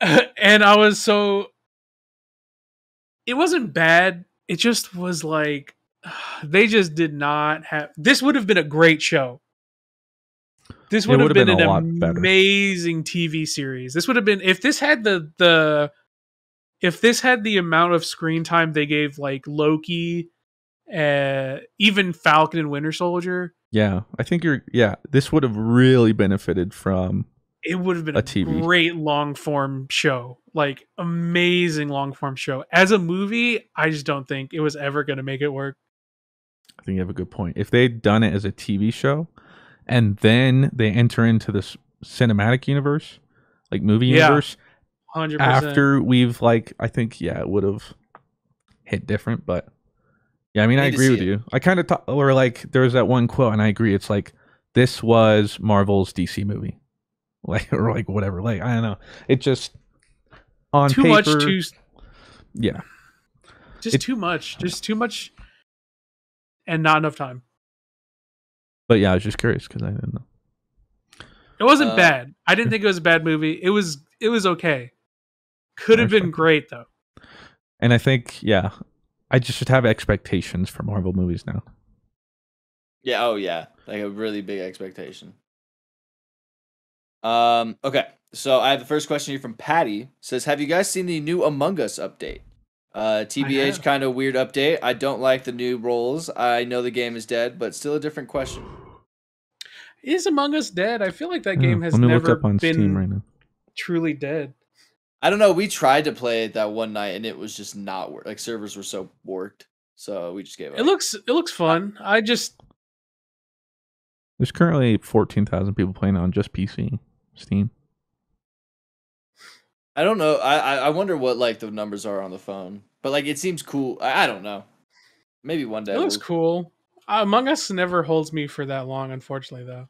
And it wasn't bad. It just was like they just did not have. This would have been a great show. This would have been an amazing TV series. This would have been if this had if this had the amount of screen time they gave like Loki. Even Falcon and Winter Soldier. Yeah, I think this would have really benefited from. It would have been a TV. Great long form show, like amazing long form show. As a movie, I just don't think it was ever going to make it work. I think you have a good point. If they'd done it as a TV show, and then they enter into this cinematic universe, like movie universe, 100%. After we've I think it would have hit different, but. Yeah, I mean, I agree with you. I kind of thought, or like, there was that one quote, and I agree. It's like, this was Marvel's DC movie, or whatever. Like, I don't know. It just on too paper, much. Yeah, too much, and not enough time. But yeah, I was just curious because I didn't know. It wasn't bad. I didn't think it was a bad movie. It was okay. Could have been great though. And I think, yeah, I just should have expectations for Marvel movies now. Yeah. Oh yeah, like a really big expectation. Okay. So I have the first question here from Patty. It says, have you guys seen the new Among Us update? TBH, kind of weird update. I don't like the new roles. I know the game is dead, but still a different question. Is Among Us dead? I feel like that game has never been Steam right now. Truly dead. I don't know. We tried to play it that one night, and it was just not work. Like servers were so worked, so we just gave up. It looks fun. There's currently 14,000 people playing on just PC, Steam. I don't know. I wonder what like the numbers are on the phone, but like it seems cool. I don't know. Maybe one day. It looks cool. Among Us never holds me for that long, unfortunately, though.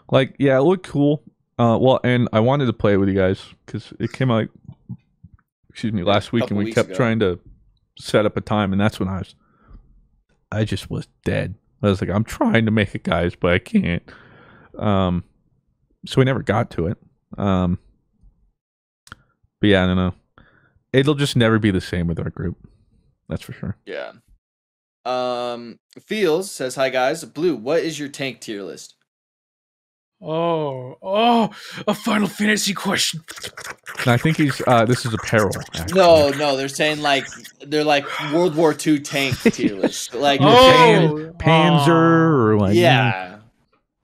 Like, yeah, it looked cool. Well, and I wanted to play it with you guys because it came out, last week, and we kept trying to set up a time, and that's when I just was dead. I was like, I'm trying to make it, guys, but I can't. So we never got to it. But yeah, I don't know. It'll just never be the same with our group. That's for sure. Yeah. Feels says, hi guys. Blue, what is your tank tier list? Oh, a Final Fantasy question. I think he's this is apparel. Actually. No, they're saying they're like World War II tank tier list. Like Panzer or like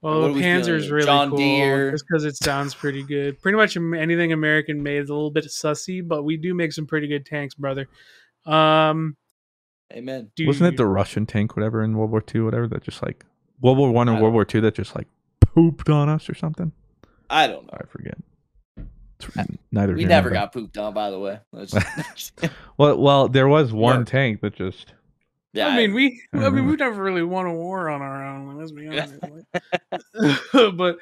Well, Panzer's really John cool Deere. just because it sounds pretty good. Pretty much anything American made is a little bit sussy, but we do make some pretty good tanks, brother. Amen. Wasn't it the Russian tank, whatever, in World War II, whatever, that just like World War I and World War II that just like pooped on us or something? I don't know. I forget. We never got pooped on, by the way. well, there was one tank that just. Yeah, I mean, we've never really won a war on our own. Let's be honest. But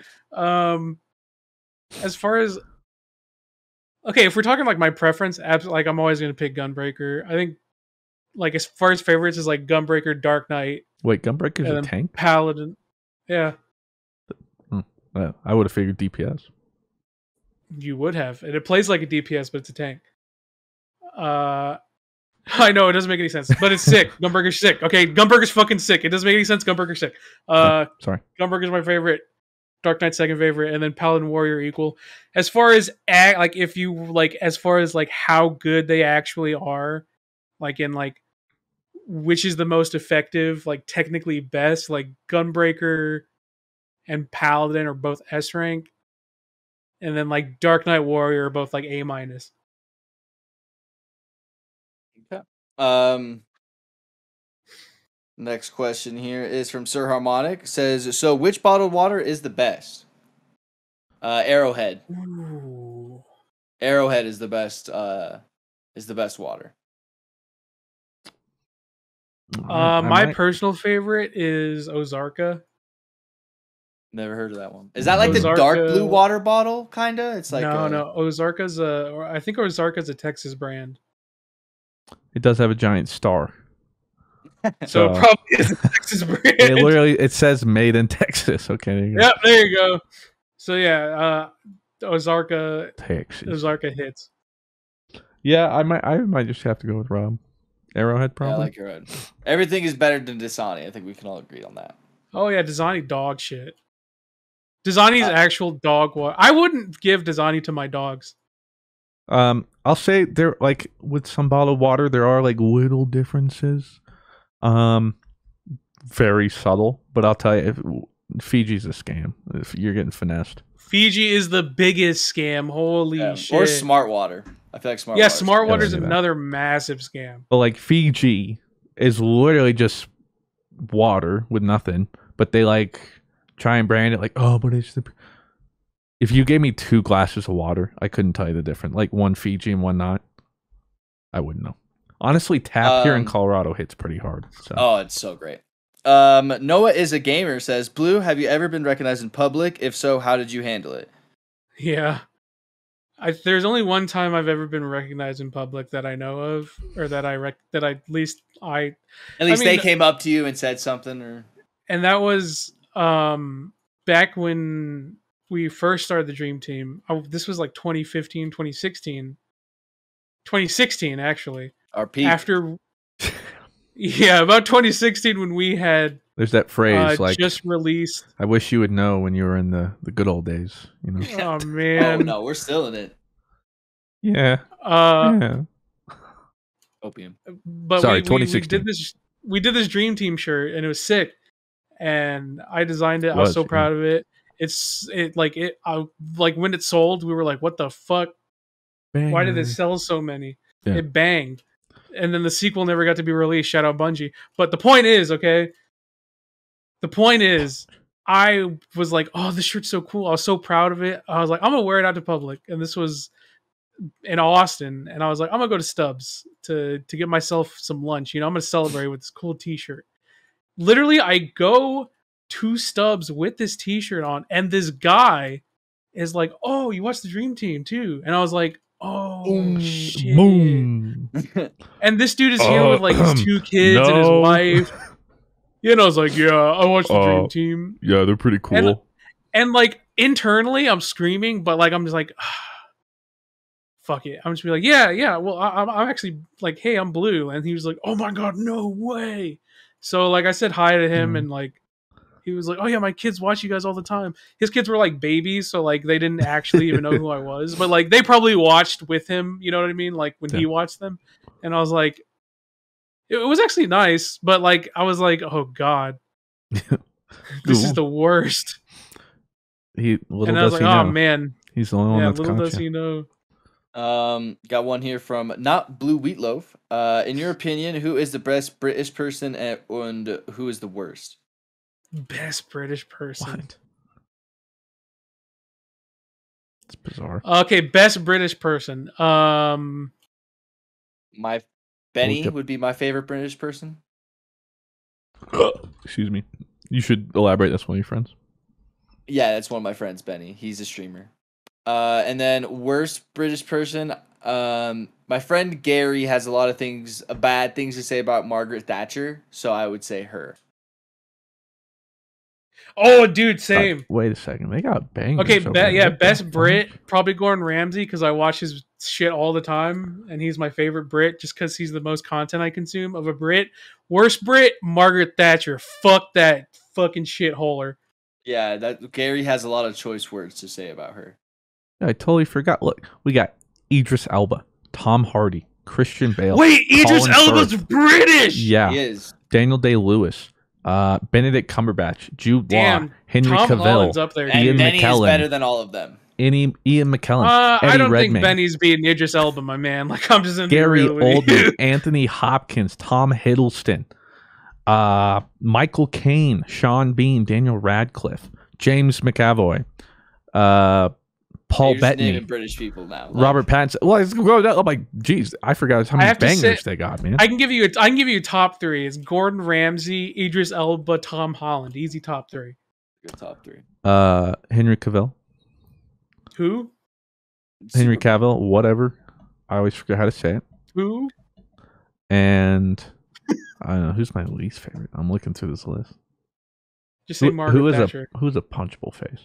as far as if we're talking like my preference, like I'm always gonna pick Gunbreaker. I think like as far as favorites is like Gunbreaker, Dark Knight. Wait, Gunbreaker's a tank? Paladin. Yeah. I would have figured DPS. You would have. And it plays like a DPS, but it's a tank. I know it doesn't make any sense, but it's sick. Gunbreaker's sick. Okay, Gunbreaker's fucking sick. It doesn't make any sense. Gunbreaker's sick. Sorry. Gunbreaker's my favorite. Dark Knight's second favorite, and then Paladin Warrior equal. As far as as far as like how good they actually are, like in like which is the most effective, like technically best, like Gunbreaker and Paladin are both S rank, and then like Dark Knight Warrior are both like A-. Next question here is from Sir Harmonic. Says, so which bottled water is the best? Arrowhead. Ooh. Arrowhead is the best water. My personal favorite is Ozarka. Never heard of that one. Is that like the dark blue water bottle kinda? It's like no. Ozarka's I think Ozarka's a Texas brand. It does have a giant star. So it probably is a Texas brand. It says made in Texas. Okay. Yep, there you go. So yeah, Ozarka hits. Yeah, I might just have to go with Rob. Arrowhead, probably. Yeah, I like Arrowhead. Everything is better than Dasani. I think we can all agree on that. Oh yeah, Dasani dog shit. Dasani's actual dog water. I wouldn't give Dasani to my dogs. I'll say there, like with some bottled water, there are like little differences. Very subtle, but I'll tell you, Fiji's a scam. If you're getting finessed, Fiji is the biggest scam. Holy shit! Or Smart Water. I feel like Smart Water is another massive scam. But like Fiji is literally just water with nothing, but they like try and brand it like, oh, but it's the. If you gave me 2 glasses of water, I couldn't tell you the difference. Like one Fiji and one not. I wouldn't know. Honestly, tap here in Colorado hits pretty hard. So. Oh, it's so great. Noah is a gamer says, Blue, have you ever been recognized in public? If so, how did you handle it? Yeah. There's only one time I've ever been recognized in public that I know of, or that they came up to you and said something, or. And that was back when we first started the Dream Team, this was like 2015, 2016. 2016, actually. Our peak. After, yeah, about 2016 when we had. There's that phrase like just released. I wish you would know when you were in the good old days. You know. Oh man. Oh no, we're still in it. Yeah. Yeah. Opium. But sorry, 2016. We did this Dream Team shirt, and it was sick. And I designed it. I was so proud of it. Like when it sold, we were like, "What the fuck? Banger. Why did it sell so many?" Yeah. It banged, and then the sequel never got to be released. Shout out Bungie. But the point is, I was like, "Oh, this shirt's so cool." I was so proud of it. I was like, "I'm gonna wear it out to public." And this was in Austin, and I was like, "I'm gonna go to Stubbs to get myself some lunch. You know, I'm gonna celebrate with this cool T-shirt." Literally, I go to Stubbs with this T-shirt on, and this guy is like, "Oh, you watched the Dream Team too?" And I was like, "Oh, shit!" Boom. And this dude is here with like his 2 kids and his wife. You know, I was like, "Yeah, I watched the Dream Team." Yeah, they're pretty cool. And like internally, I'm screaming, but like I'm just like, fuck it. I'm just be like, yeah. Well, I'm actually like, "Hey, I'm Blue," and he was like, "Oh my god, no way!" So like I said hi to him, and like he was like, "Oh yeah, my kids watch you guys all the time." His kids were like babies, so like they didn't actually even know who I was, but like they probably watched with him. You know what I mean? Like when he watched them, and I was like, it was actually nice, but like I was like, "Oh god, this is the worst." And I was like, "Oh man, he's the only one that's little does he know." Got one here from not BlueWestlo. In your opinion, who is the best British person and who is the worst? Best British person. What? It's bizarre. Okay, best British person. My Benny would be my favorite British person. Excuse me. You should elaborate. That's one of your friends. Yeah, that's one of my friends, Benny. He's a streamer. And then worst British person. My friend Gary has a lot of bad things to say about Margaret Thatcher, so I would say her. Oh, dude, same. Wait a second, they got banged. Okay, best Brit, probably Gordon Ramsay, because I watch his shit all the time, and he's my favorite Brit just because he's the most content I consume of a Brit. Worst Brit, Margaret Thatcher. Fuck that fucking shitholer. Yeah, Gary has a lot of choice words to say about her. I totally forgot. Look, we got Idris Elba, Tom Hardy, Christian Bale. Wait, Idris Elba's British. Yeah, he is. Daniel Day-Lewis, Benedict Cumberbatch, Jude Law, Henry Tom Cavill, Holland's up there. And Benny is better than all of them. Ian McKellen, I don't Redmayne, think Benny's beating Idris Elba, my man. Like I'm just Gary Oldman, Anthony Hopkins, Tom Hiddleston, Michael Caine, Sean Bean, Daniel Radcliffe, James McAvoy, Paul Bettany, British people now. Robert Pattinson. Well, let's go down. I'm like, geez, I forgot how many bangers they got, man. I can give you a top 3. It's Gordon Ramsay, Idris Elba, Tom Holland. Easy top 3. Good top 3. Henry Cavill. Who? Henry Cavill. Whatever. I always forget how to say it. Who? And I don't know who's my least favorite. I'm looking through this list. Just say Margaret Thatcher. Who's a punchable face?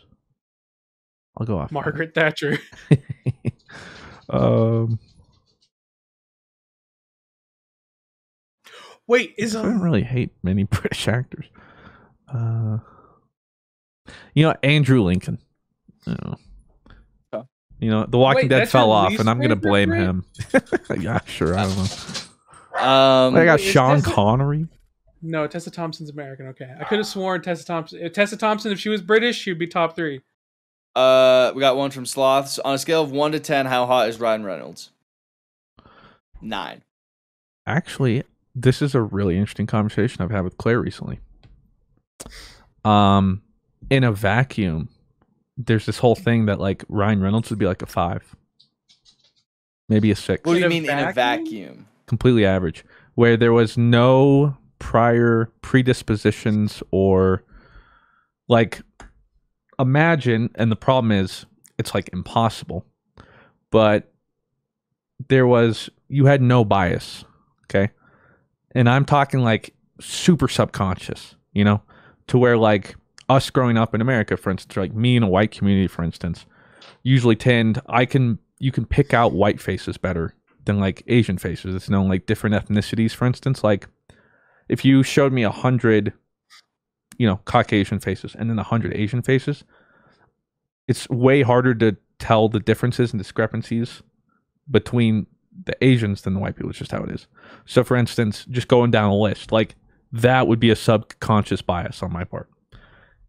I'll go off Margaret Thatcher. Wait, I don't really hate many British actors. Andrew Lincoln. The Walking Dead fell off, and I'm gonna blame him. Yeah, sure. I don't know. I got Sean Connery. No, Tessa Thompson's American. Okay, I could have sworn Tessa Thompson. If she was British, she'd be top 3. We got one from Sloths. On a scale of 1 to 10, how hot is Ryan Reynolds? 9. Actually, this is a really interesting conversation I've had with Claire recently. In a vacuum, there's this whole thing that like Ryan Reynolds would be like a 5, maybe a 6. What do you mean in a vacuum? Completely average, where there was no prior predispositions or like. Imagine, and the problem is, it's like impossible, but you had no bias, okay? And I'm talking like super subconscious, to where like us growing up in America, for instance, like me in a white community, for instance, usually you can pick out white faces better than like Asian faces. It's known like different ethnicities, for instance, like if you showed me 100, Caucasian faces and then 100 Asian faces, it's way harder to tell the differences and discrepancies between the Asians than the white people. It's just how it is. So for instance, just going down a list, like that would be a subconscious bias on my part.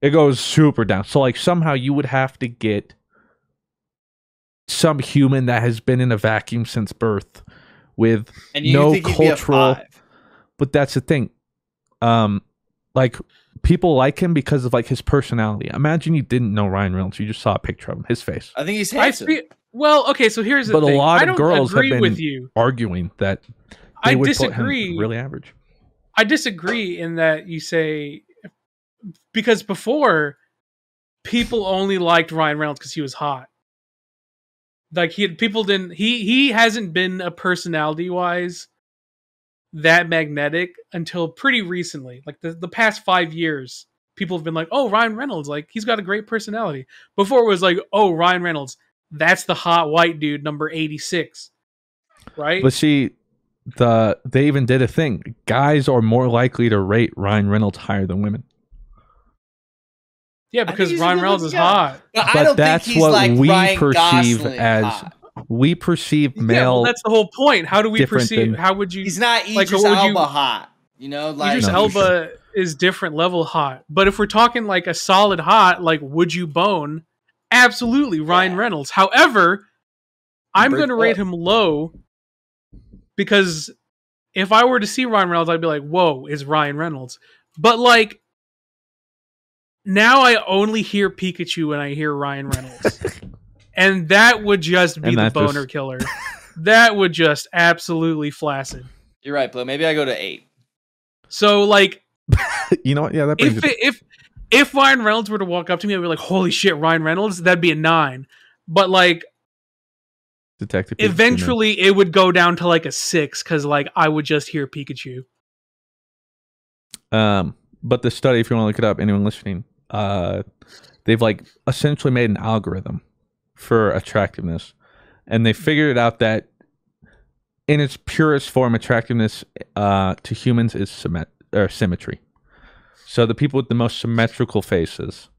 It goes super down. So like somehow you would have to get some human that has been in a vacuum since birth with no cultural, but that's the thing. Like people like him because of like his personality. Imagine you didn't know Ryan Reynolds, you just saw a picture of him, his face. I think he's handsome. Well, okay, so here's the thing. But a lot of girls have been with you. arguing that they would put him really average. I disagree in that you say, because before people only liked Ryan Reynolds because he was hot. Like he hasn't been a personality wise that magnetic until pretty recently. Like the past 5 years, people have been like, oh, Ryan Reynolds, like he's got a great personality. Before it was like, oh, Ryan Reynolds, that's the hot white dude, number 86. Right? But see, they even did a thing. Guys are more likely to rate Ryan Reynolds higher than women. Yeah, because Ryan Reynolds is hot. But that's what we perceive as. We perceive male. Yeah, well, that's the whole point. How do we perceive? How would you? He's not Idris Elba hot. Idris Elba is different level hot. But if we're talking like a solid hot, like would you bone? Absolutely, Ryan Reynolds. However, I'm going to rate him low because if I were to see Ryan Reynolds, I'd be like, "Whoa, is Ryan Reynolds?" But like. Now I only hear Pikachu when I hear Ryan Reynolds. And that would just be the boner killer. That would just absolutely flaccid. You're right, Blue. Maybe I go to 8. So, like... you know what? Yeah, that brings if Ryan Reynolds were to walk up to me, I'd be like, holy shit, Ryan Reynolds? That'd be a 9. But, like... Detective Pikachu, eventually, it would go down to, like, a 6, because, like, I would just hear Pikachu. But the study, if you want to look it up, anyone listening... they've like essentially made an algorithm for attractiveness, and they figured out that in its purest form, attractiveness to humans is symmetry. So the people with the most symmetrical faces,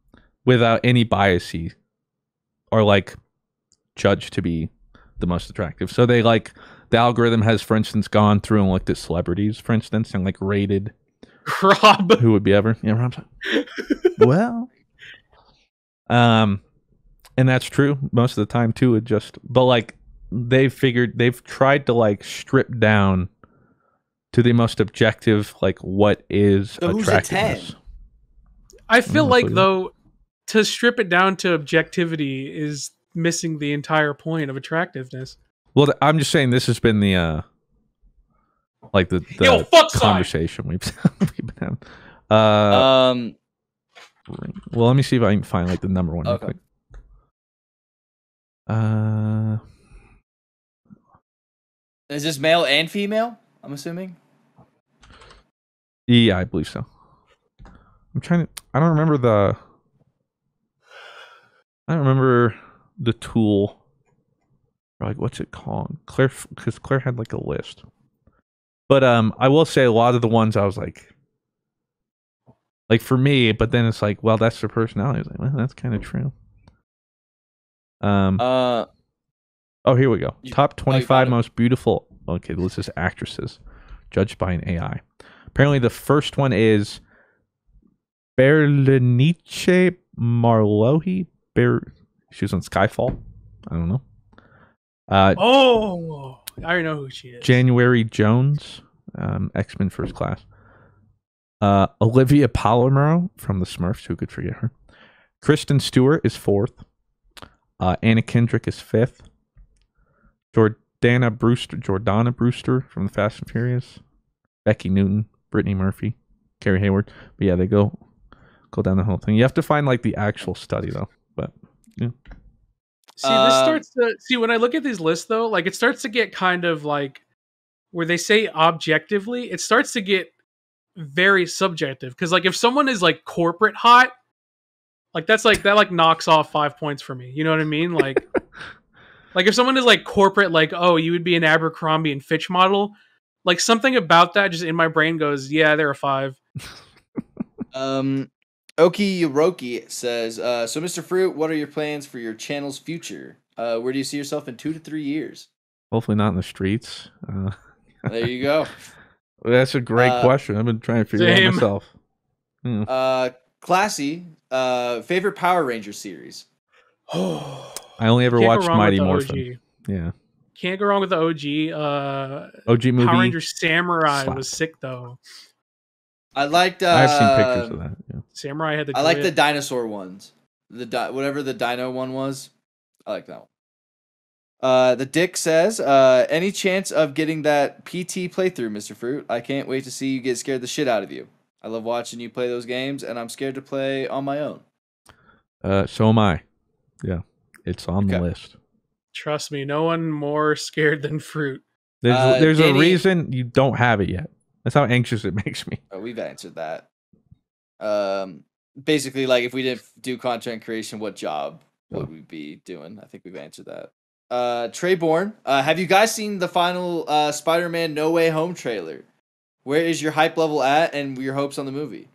without any biases, are like judged to be the most attractive. So they like the algorithm has, for instance, gone through and looked at celebrities, for instance, and like rated. Rob, who would be ever? Yeah, Rob's. Well, and that's true most of the time too. It just, but like they've tried to like strip down to the most objective, like what is attractiveness. I feel like though to strip it down to objectivity is missing the entire point of attractiveness. Well, I'm just saying this has been the like the conversation we've been having. Well, let me see if I can find like the number one real quick. Is this male and female? I'm assuming. Yeah, I believe so. I'm trying to. I don't remember the tool. Or like, what's it called? Claire, because Claire had like a list. But I will say a lot of the ones I was like for me, but then it's like, well, that's their personality. I was like, well, that's kind of true. Oh, here we go. Top 25 most beautiful. Okay, this is actresses judged by an AI. Apparently, the first one is Berenice Marlohe. She was on Skyfall. I don't know. I already know who she is. January Jones, X-Men First Class. Olivia Palomero from the Smurfs. Who could forget her? Kristen Stewart is 4th. Anna Kendrick is 5th. Jordana Brewster from the Fast and Furious. Becky Newton, Brittany Murphy, Carrie Hayward. But yeah, they go down the whole thing. You have to find like the actual study though. But yeah. See, when I look at these lists though, like it starts to get kind of like where they say objectively, it starts to get very subjective. Because like if someone is like corporate hot, Like that knocks off 5 points for me. You know what I mean? Like like if someone is like corporate, like, oh, you would be an Abercrombie and Fitch model, like something about that just in my brain goes, yeah, they're a 5. Oki Yoroki says, so Mr. Fruit, what are your plans for your channel's future? Where do you see yourself in 2 to 3 years? Hopefully not in the streets. There you go. That's a great question. I've been trying to figure it out myself. Classy, favorite Power Ranger series? I only ever watched Mighty Morphin. Yeah. Can't go wrong with the OG. OG movie. Power Ranger Samurai was sick though. I liked. I've seen pictures of that. Yeah. Samurai had the. I like the dinosaur ones. Whatever the dino one was. I like that one. The Dick says, any chance of getting that PT playthrough, Mr. Fruit? I can't wait to see you get scared the shit out of you. I love watching you play those games, and I'm scared to play on my own. So am I. Yeah, it's on the list. Trust me, no one more scared than Fruit. There's a reason you don't have it yet. That's how anxious it makes me. Oh, we've answered that. Basically, like if we didn't do content creation, what job would we be doing? I think we've answered that. Treyborn, have you guys seen the final Spider-Man No Way Home trailer? Where is your hype level at and your hopes on the movie?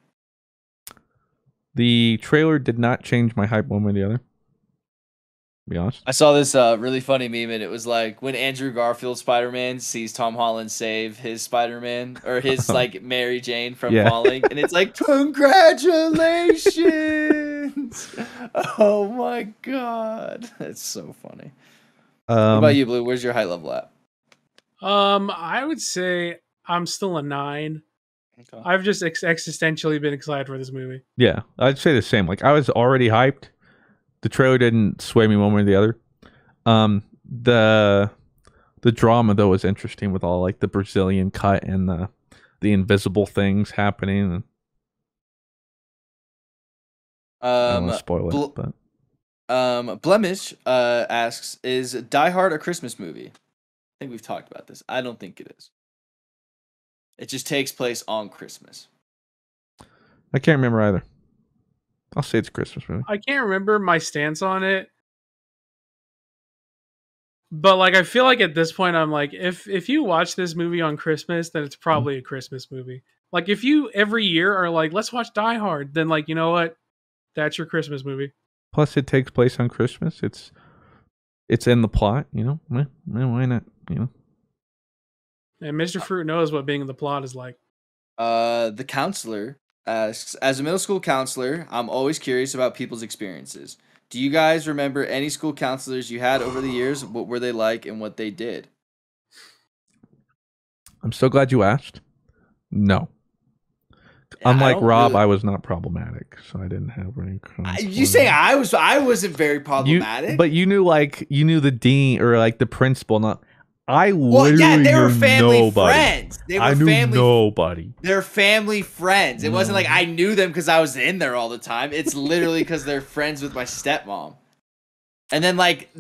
The trailer did not change my hype one way or the other. To be honest. I saw this really funny meme, and it was like when Andrew Garfield Spider-Man sees Tom Holland save his Spider-Man or his like Mary Jane from falling, and it's like, congratulations! Oh my god, that's so funny. What about you, Blue? Where's your hype level at? I would say I'm still a 9. Okay. I've just existentially been excited for this movie. Yeah, I'd say the same. Like I was already hyped. The trailer didn't sway me one way or the other. The drama though was interesting with all like the Brazilian cut and the invisible things happening. I don't want to spoil it, but Blemish asks, is Die Hard a Christmas movie? I think we've talked about this. I don't think it is. It just takes place on Christmas. I can't remember either. I'll say it's a Christmas movie. I can't remember my stance on it. But like I feel like at this point I'm like, if you watch this movie on Christmas, then it's probably a Christmas movie. Like if you every year are like, let's watch Die Hard, then like, you know what? That's your Christmas movie. Plus it takes place on Christmas. It's in the plot, you know? Why not, you know? And Mr. Fruit knows what being in the plot is like. The counselor asks, as a middle school counselor, I'm always curious about people's experiences. Do you guys remember any school counselors you had over the years? What were they like and what they did? I'm so glad you asked. No. Unlike Rob, I was not problematic, so I didn't have any. You say I wasn't very problematic, but you knew the dean or like the principal, not. I they were family friends. I knew nobody. They're family friends. It wasn't like I knew them because I was in there all the time. It's literally because they're friends with my stepmom. And then like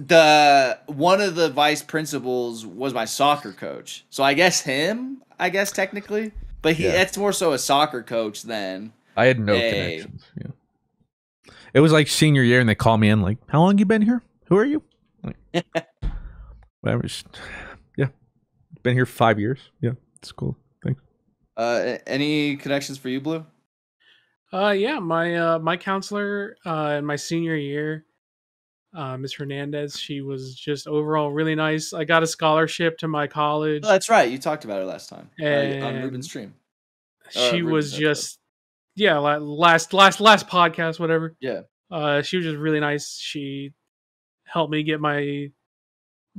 one of the vice principals was my soccer coach. So I guess technically, but that's more so a soccer coach than I had no connections. Yeah. It was like senior year, and they called me in like, "How long you been here? Who are you?" Like, whatever. Been here 5 years. Yeah, it's cool. Thanks. Any connections for you, Blue? Yeah, my counselor in my senior year, Miss Hernandez, she was just overall really nice. I got a scholarship to my college. Oh, that's right. You talked about it last time on Ruben's stream. She was just last podcast, whatever. Yeah. She was just really nice. She helped me get my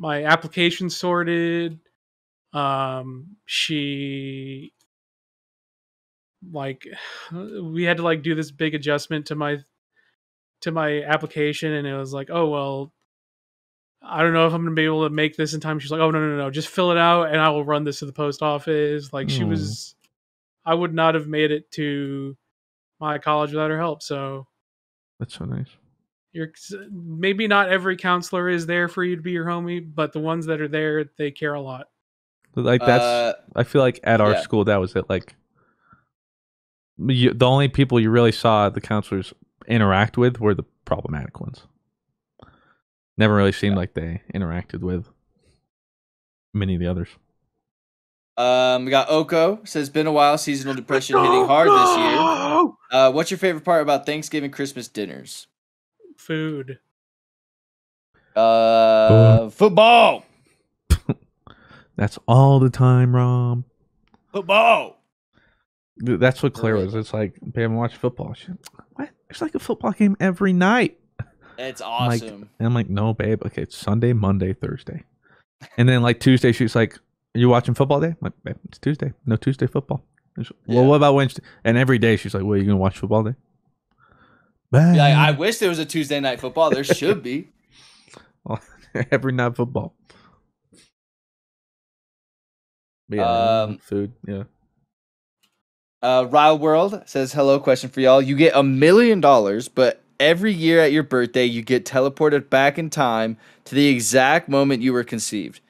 application sorted. She like we had to like do this big adjustment to my application, and it was like, oh well, I don't know if I'm gonna be able to make this in time. She's like, oh no, just fill it out and I will run this to the post office. Like I would not have made it to my college without her help. So that's so nice. Maybe not every counselor is there for you to be your homie, but the ones that are there, they care a lot. Like that's, I feel like at our school that was it. Like the only people you really saw the counselors interact with were the problematic ones. Never really seemed like they interacted with many of the others. We got Oko says, been a while, seasonal depression hitting hard this year. What's your favorite part about Thanksgiving, Christmas dinners? Food. Football. That's all the time, Rom. Football. Dude, that's what Claire was. It's like, babe, I'm watching football. She's like, what? There's like a football game every night. It's awesome. I'm like, no, babe. Okay, it's Sunday, Monday, Thursday. And then like Tuesday, she's like, are you watching football day? I'm like, babe, it's Tuesday. No Tuesday football. Well, what about Wednesday? And every day she's like, well, are you going to watch football day? Yeah, I wish there was a Tuesday night football. There should be. Well, every night football. But yeah, food, yeah. Ryle World says, hello, question for y'all. You get $1 million, but every year at your birthday, you get teleported back in time to the exact moment you were conceived.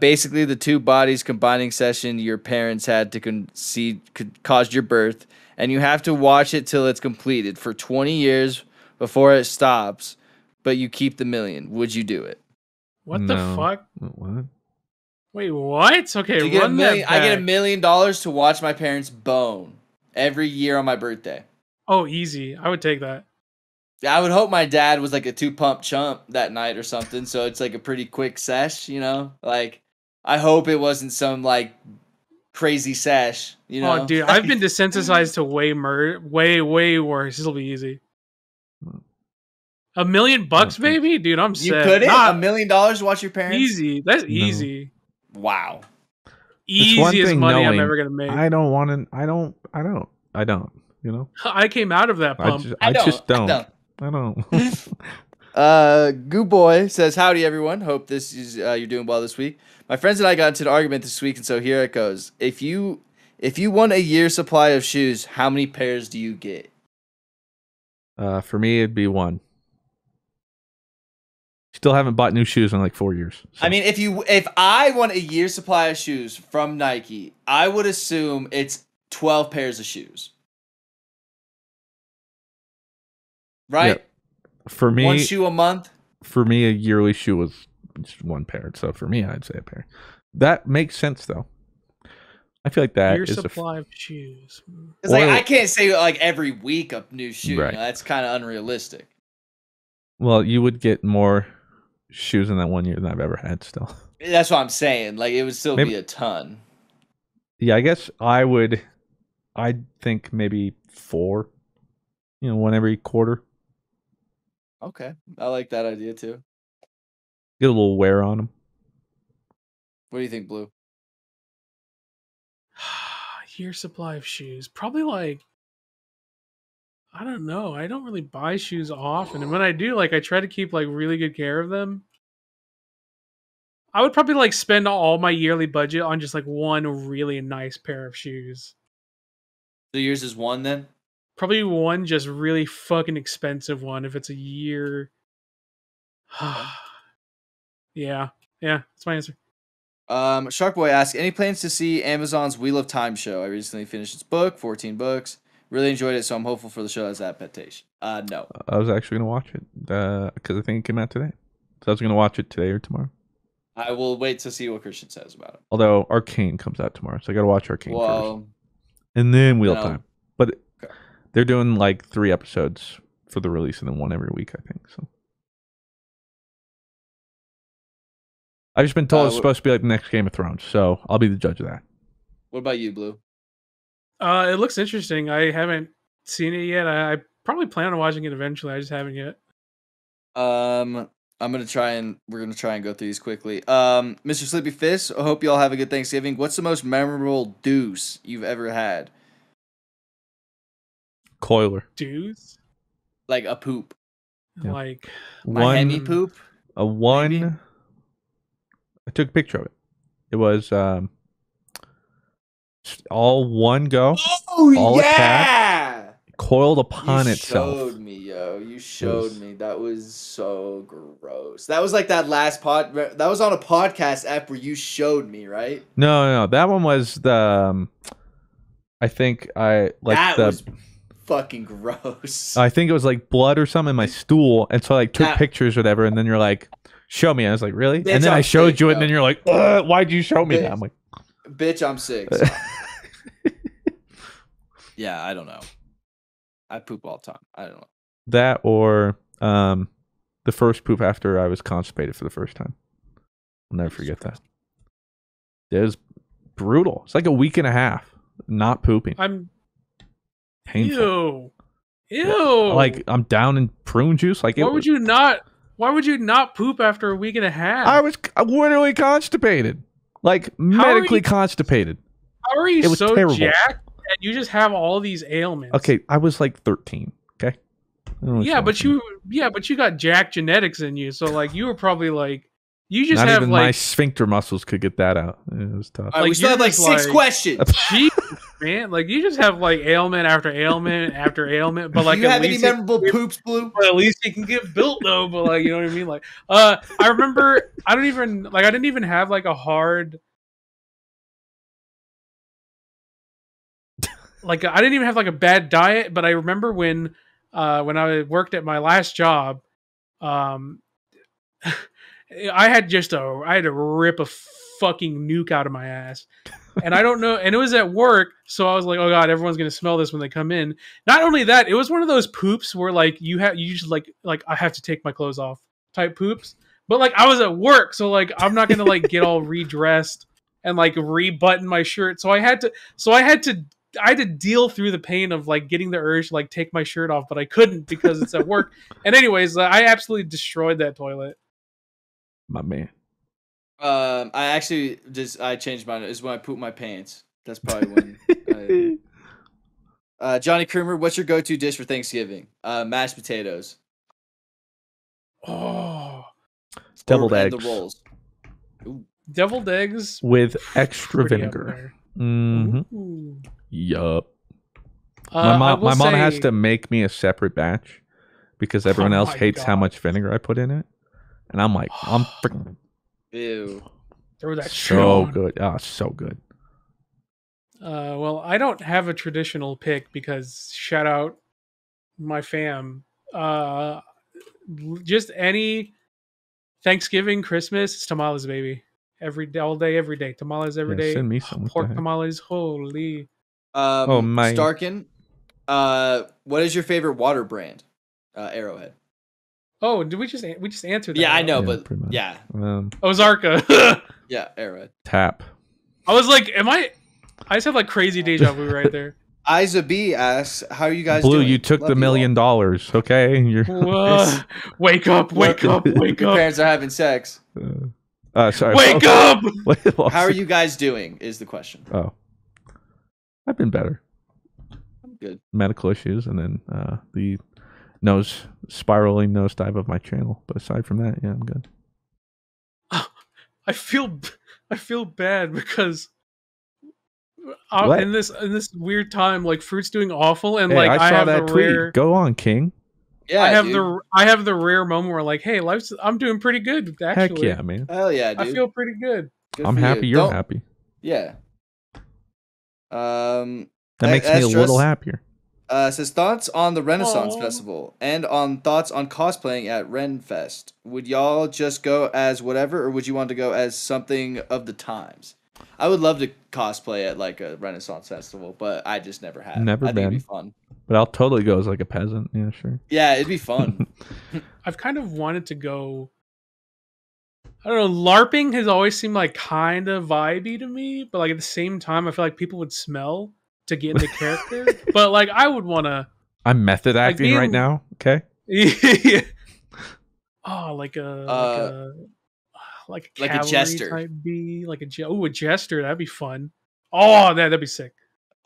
Basically, the two bodies combining session your parents had to conceive caused your birth, and you have to watch it till it's completed for 20 years before it stops, but you keep the $1 million. Would you do it? What the fuck? What? Wait, what? Okay, I get $1 million to watch my parents bone every year on my birthday. Oh, easy. I would take that. I would hope my dad was like a 2-pump chump that night or something, so it's like a pretty quick sesh, you know? Like, I hope it wasn't some like crazy sesh, you know? Oh, dude, I've been desensitized to way worse. This will be easy. $1 million, baby, dude. I'm set. You couldn't $1 million to watch your parents? Easy. That's easy. Wow. Easiest money I'm ever gonna make. I don't want to. I don't. You know. I came out of that pump. I just don't. I don't. Goo Boy says, howdy everyone. Hope this is you're doing well this week. My friends and I got into an argument this week, and so here it goes. If you won a year's supply of shoes, how many pairs do you get? For me, it'd be 1. Still haven't bought new shoes in like 4 years. So. I mean, if I want a year's supply of shoes from Nike, I would assume it's 12 pairs of shoes. Right? Yeah. For me, 1 shoe a month? For me, a yearly shoe was just 1 pair. So for me, I'd say a pair. That makes sense, though. I feel like that Year is supply of shoes. It's like I can't say like every week a new shoe. Right. You know, that's kind of unrealistic. Well, you would get more shoes in that 1 year than I've ever had still. That's what I'm saying. Like, it would still be a ton. Yeah, I guess I'd think maybe 4. 1 every quarter. Okay. I like that idea too. Get a little wear on them. What do you think, Blue? Year supply of shoes. Probably like, I don't know. I don't really buy shoes often. And when I do, like, I try to keep like really good care of them. I would probably like spend all my yearly budget on just like 1 really nice pair of shoes. So yours is 1 then? Probably 1 just really fucking expensive one if it's a year. Yeah, that's my answer. Shark Boy asks, any plans to see Amazon's Wheel of Time show? I recently finished its book, 14 books. Really enjoyed it, so I'm hopeful for the show as adaptation. No. I was actually going to watch it because I think it came out today. So I was going to watch it today or tomorrow. I will wait to see what Christian says about it. Although Arcane comes out tomorrow, so I got to watch Arcane first. And then Wheel of Time. But they're doing like 3 episodes for the release and then 1 every week, I think. So I've just been told it's supposed to be like the next Game of Thrones, so I'll be the judge of that. What about you, Blue? It looks interesting. I haven't seen it yet. I probably plan on watching it eventually. I just haven't yet. We're gonna try and go through these quickly. Mr. Sleepy Fist, I hope you all have a good Thanksgiving. What's the most memorable deuce you've ever had? Coiler. Deuce? Like a poop. Yeah. Like my Hemi poop? A 1. Maybe? I took a picture of it. It was all 1 go. Oh, all yeah! Coiled upon itself. You showed me, yo. You showed me. That was so gross. That was like that last that was on a podcast app where you showed me, right? No. That one was the I think I like that the was fucking gross. I think it was like blood or something in my stool, and so I like took pictures or whatever, and then you're like, show me. And I was like, really? Bitch, and then I showed sick, you it, and then you're like, why'd you show me that? I'm like, bitch, I'm sick. So. Yeah, I don't know. I poop all the time. I don't know. That or the first poop after I was constipated for the first time. I'll never forget that. It was brutal. It's like a week and a half not pooping. I'm painful. Ew. Like I'm down in prune juice. Like why would you not poop after a week and a half? I was literally constipated. Like medically constipated. How are you so terrible. jacked and you just have all these ailments? Okay, I was like 13. Okay. Yeah, but you got jack genetics in you, so like you were probably like you just not have even like my sphincter muscles could get that out. It was tough. Right, we still have like 6 questions. Jesus, man, like you just have like ailment after ailment after ailment. But like, do you have any memorable poops, Blue? But at least you can get built though. But like, you know what I mean? Like, I remember I didn't even have like a hard. Like I didn't even have like a bad diet, but I remember when I worked at my last job, I had to rip a fucking nuke out of my ass, and I don't know, and it was at work, so I was like, oh god, everyone's gonna smell this when they come in. Not only that, it was one of those poops where like you just like I have to take my clothes off type poops, but like I was at work, so like I'm not gonna like get all redressed and like rebutton my shirt, so I had to deal through the pain of like getting the urge to like take my shirt off, but I couldn't because it's at work. And anyways, I absolutely destroyed that toilet. My man. I changed mine. Is when I poop my pants. That's probably when. Johnny Krumer, what's your go-to dish for Thanksgiving? Mashed potatoes. Oh, deviled eggs. The rolls. Ooh. Deviled eggs with extra vinegar. Mm-hmm. Yup. My mom has to make me a separate batch because everyone else hates how much vinegar I put in it, and I'm like, I'm freaking. Ew. Throw that so good. Oh, so good. Well, I don't have a traditional pick because shout out my fam. Just any Thanksgiving, Christmas, it's tamales, baby. Every day, all day, every day. Tamales every day. Send me some. Pork tamales, holy. Oh my. Starkin, what is your favorite water brand? Arrowhead. Oh, did we just answer that? Yeah, I know, but yeah. Ozarka. Yeah, Arrowhead. Tap. I was like, I just have like crazy deja vu right there. Isa B asks, "How are you guys Blue, doing?" you took the $1 million, okay? Wake up! Your parents are having sex. Sorry. Wake up! How are you guys doing? Is the question. Oh, I've been better. I'm good. Medical issues, and then the spiraling nosedive of my channel. But aside from that, yeah, I'm good. I feel bad because in this weird time, like Fruit's doing awful, and like I have that tweet. Rare. Go on, King. Yeah, I have the rare moment where like, hey, I'm doing pretty good actually. Heck yeah, man. Hell yeah, dude. I feel pretty good. I'm happy you're happy. Yeah. That makes me a little happier. Says thoughts on the Renaissance Festival and on thoughts on cosplaying at RenFest. Would y'all just go as whatever, or would you want to go as something of the times? I would love to cosplay at like a Renaissance Festival, but I just never have. Never been. Think it'd be fun. But I'll totally go as like a peasant. Yeah, sure. Yeah, it'd be fun. I've kind of wanted to go. I don't know. LARPing has always seemed like kind of vibey to me, but like at the same time, I feel like people would smell to get into character. But like, I would want to. I'm method acting right now. Okay. Yeah. Oh, like a jester. Type B, like a jester. That'd be fun. Oh, that'd be sick.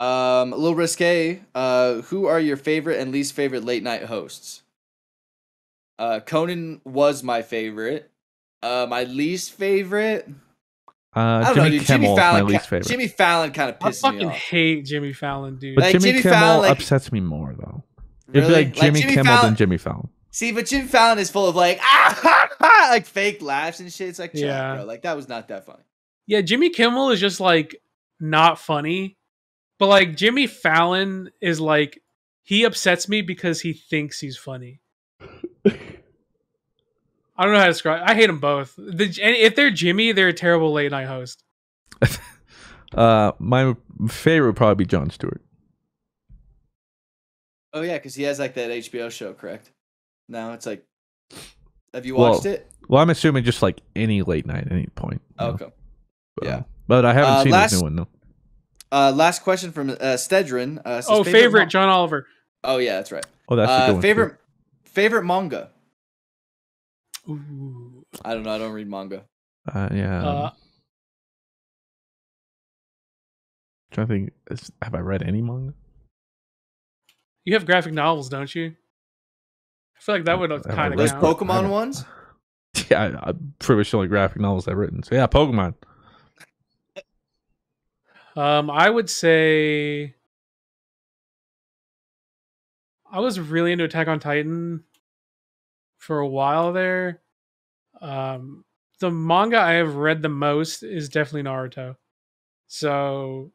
A little risque. Who are your favorite and least favorite late night hosts? Conan was my favorite. My least favorite. I don't know, dude. Jimmy Fallon, my least favorite. Jimmy Fallon kind of pisses me off. I fucking hate Jimmy Fallon, dude. But like, Jimmy Kimmel Fallon, upsets me more though. It'd be like Jimmy Kimmel than Jimmy Fallon. See, but Jimmy Fallon is full of like like fake laughs and shit. It's like, chill out, bro. Like that was not that funny. Yeah, Jimmy Kimmel is just like not funny, but like Jimmy Fallon is like he upsets me because he thinks he's funny. I don't know how to describe. I hate them both. If they're Jimmy, they're a terrible late night host. My favorite would probably be Jon Stewart. Oh yeah, because he has like that HBO show, correct? Now it's like, have you watched it? Well, I'm assuming just like any late night at any point. Okay. Yeah, but I haven't seen this new one though. Last question from Stedrin. Favorite John Oliver. Oh yeah, that's right. Oh, that's a good one. Favorite manga. Ooh. I don't know. I don't read manga. Yeah. Trying to think. Have I read any manga? You have graphic novels, don't you? I feel like that would kind of those count. Pokemon ones. Yeah, I'm pretty much the only graphic novels I've written. So yeah, Pokemon. I would say I was really into Attack on Titan for a while there. The manga I have read the most is definitely Naruto. So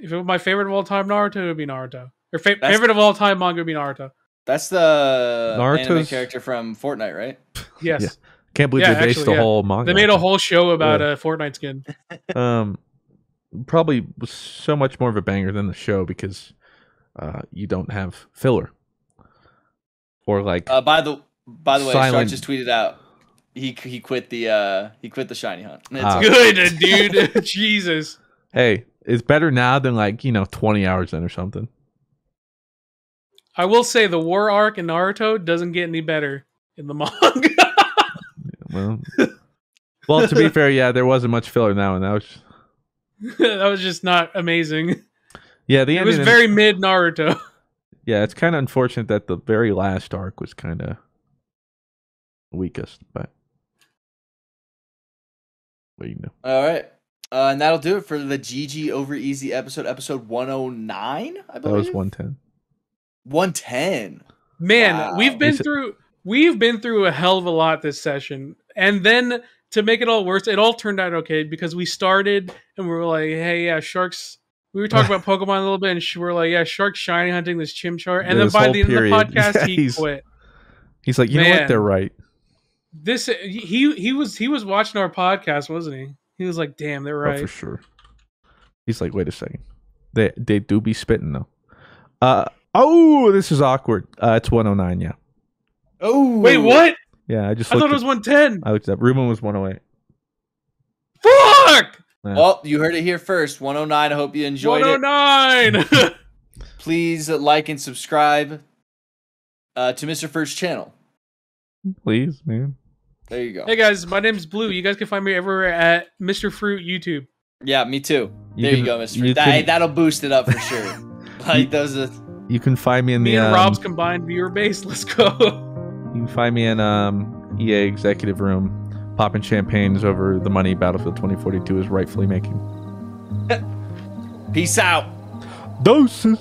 if it was my favorite of all time Naruto, it would be Naruto. Or favorite of all time manga would be Naruto. That's the anime character from Fortnite, right? Yes. Yeah. Can't believe they based the whole manga. They made a whole show about a Fortnite skin. Probably was so much more of a banger than the show because you don't have filler. Or like by the way, Shark just tweeted out he quit the shiny hunt. It's good, dude. Jesus. Hey, it's better now than 20 hours in or something. I will say the war arc in Naruto doesn't get any better in the manga. well, to be fair, yeah, there wasn't much filler now, and that was just not amazing. Yeah, it was very mid Naruto. Yeah, it's kind of unfortunate that the very last arc was kind of weakest, but what do you know? All right. And that'll do it for the GG Over Easy episode 109, I believe. That was 110. 110. Man, wow. we've been through a hell of a lot this session. And then to make it all worse, it all turned out okay because we started and we were like, hey, yeah, Sharks. We were talking about Pokemon a little bit and we were like, yeah, Shark's shiny hunting this Chimchar. And then by the end of the podcast, he quit. He's like, you know what? They're right. He was watching our podcast, wasn't he? He was like, damn, they're right. Oh, for sure. He's like, wait a second. They do be spitting though. Oh, this is awkward. It's 109, yeah. Oh. Wait, what? Yeah, I thought it was 110. I looked it up. Ruben was 108. Fuck! Yeah. Well, you heard it here first. 109. I hope you enjoyed 109! Please like and subscribe to Mr. Fruit's channel. Please, man. There you go. Hey guys, my name's Blue. You guys can find me everywhere at Mr. Fruit YouTube. Yeah, me too. There you go, Mr. Fruit. That'll boost it up for sure. Like those are... You can find me in me and Rob's combined viewer base. Let's go. You can find me in EA Executive Room, popping champagnes over the money Battlefield 2042 is rightfully making. Peace out. Doses.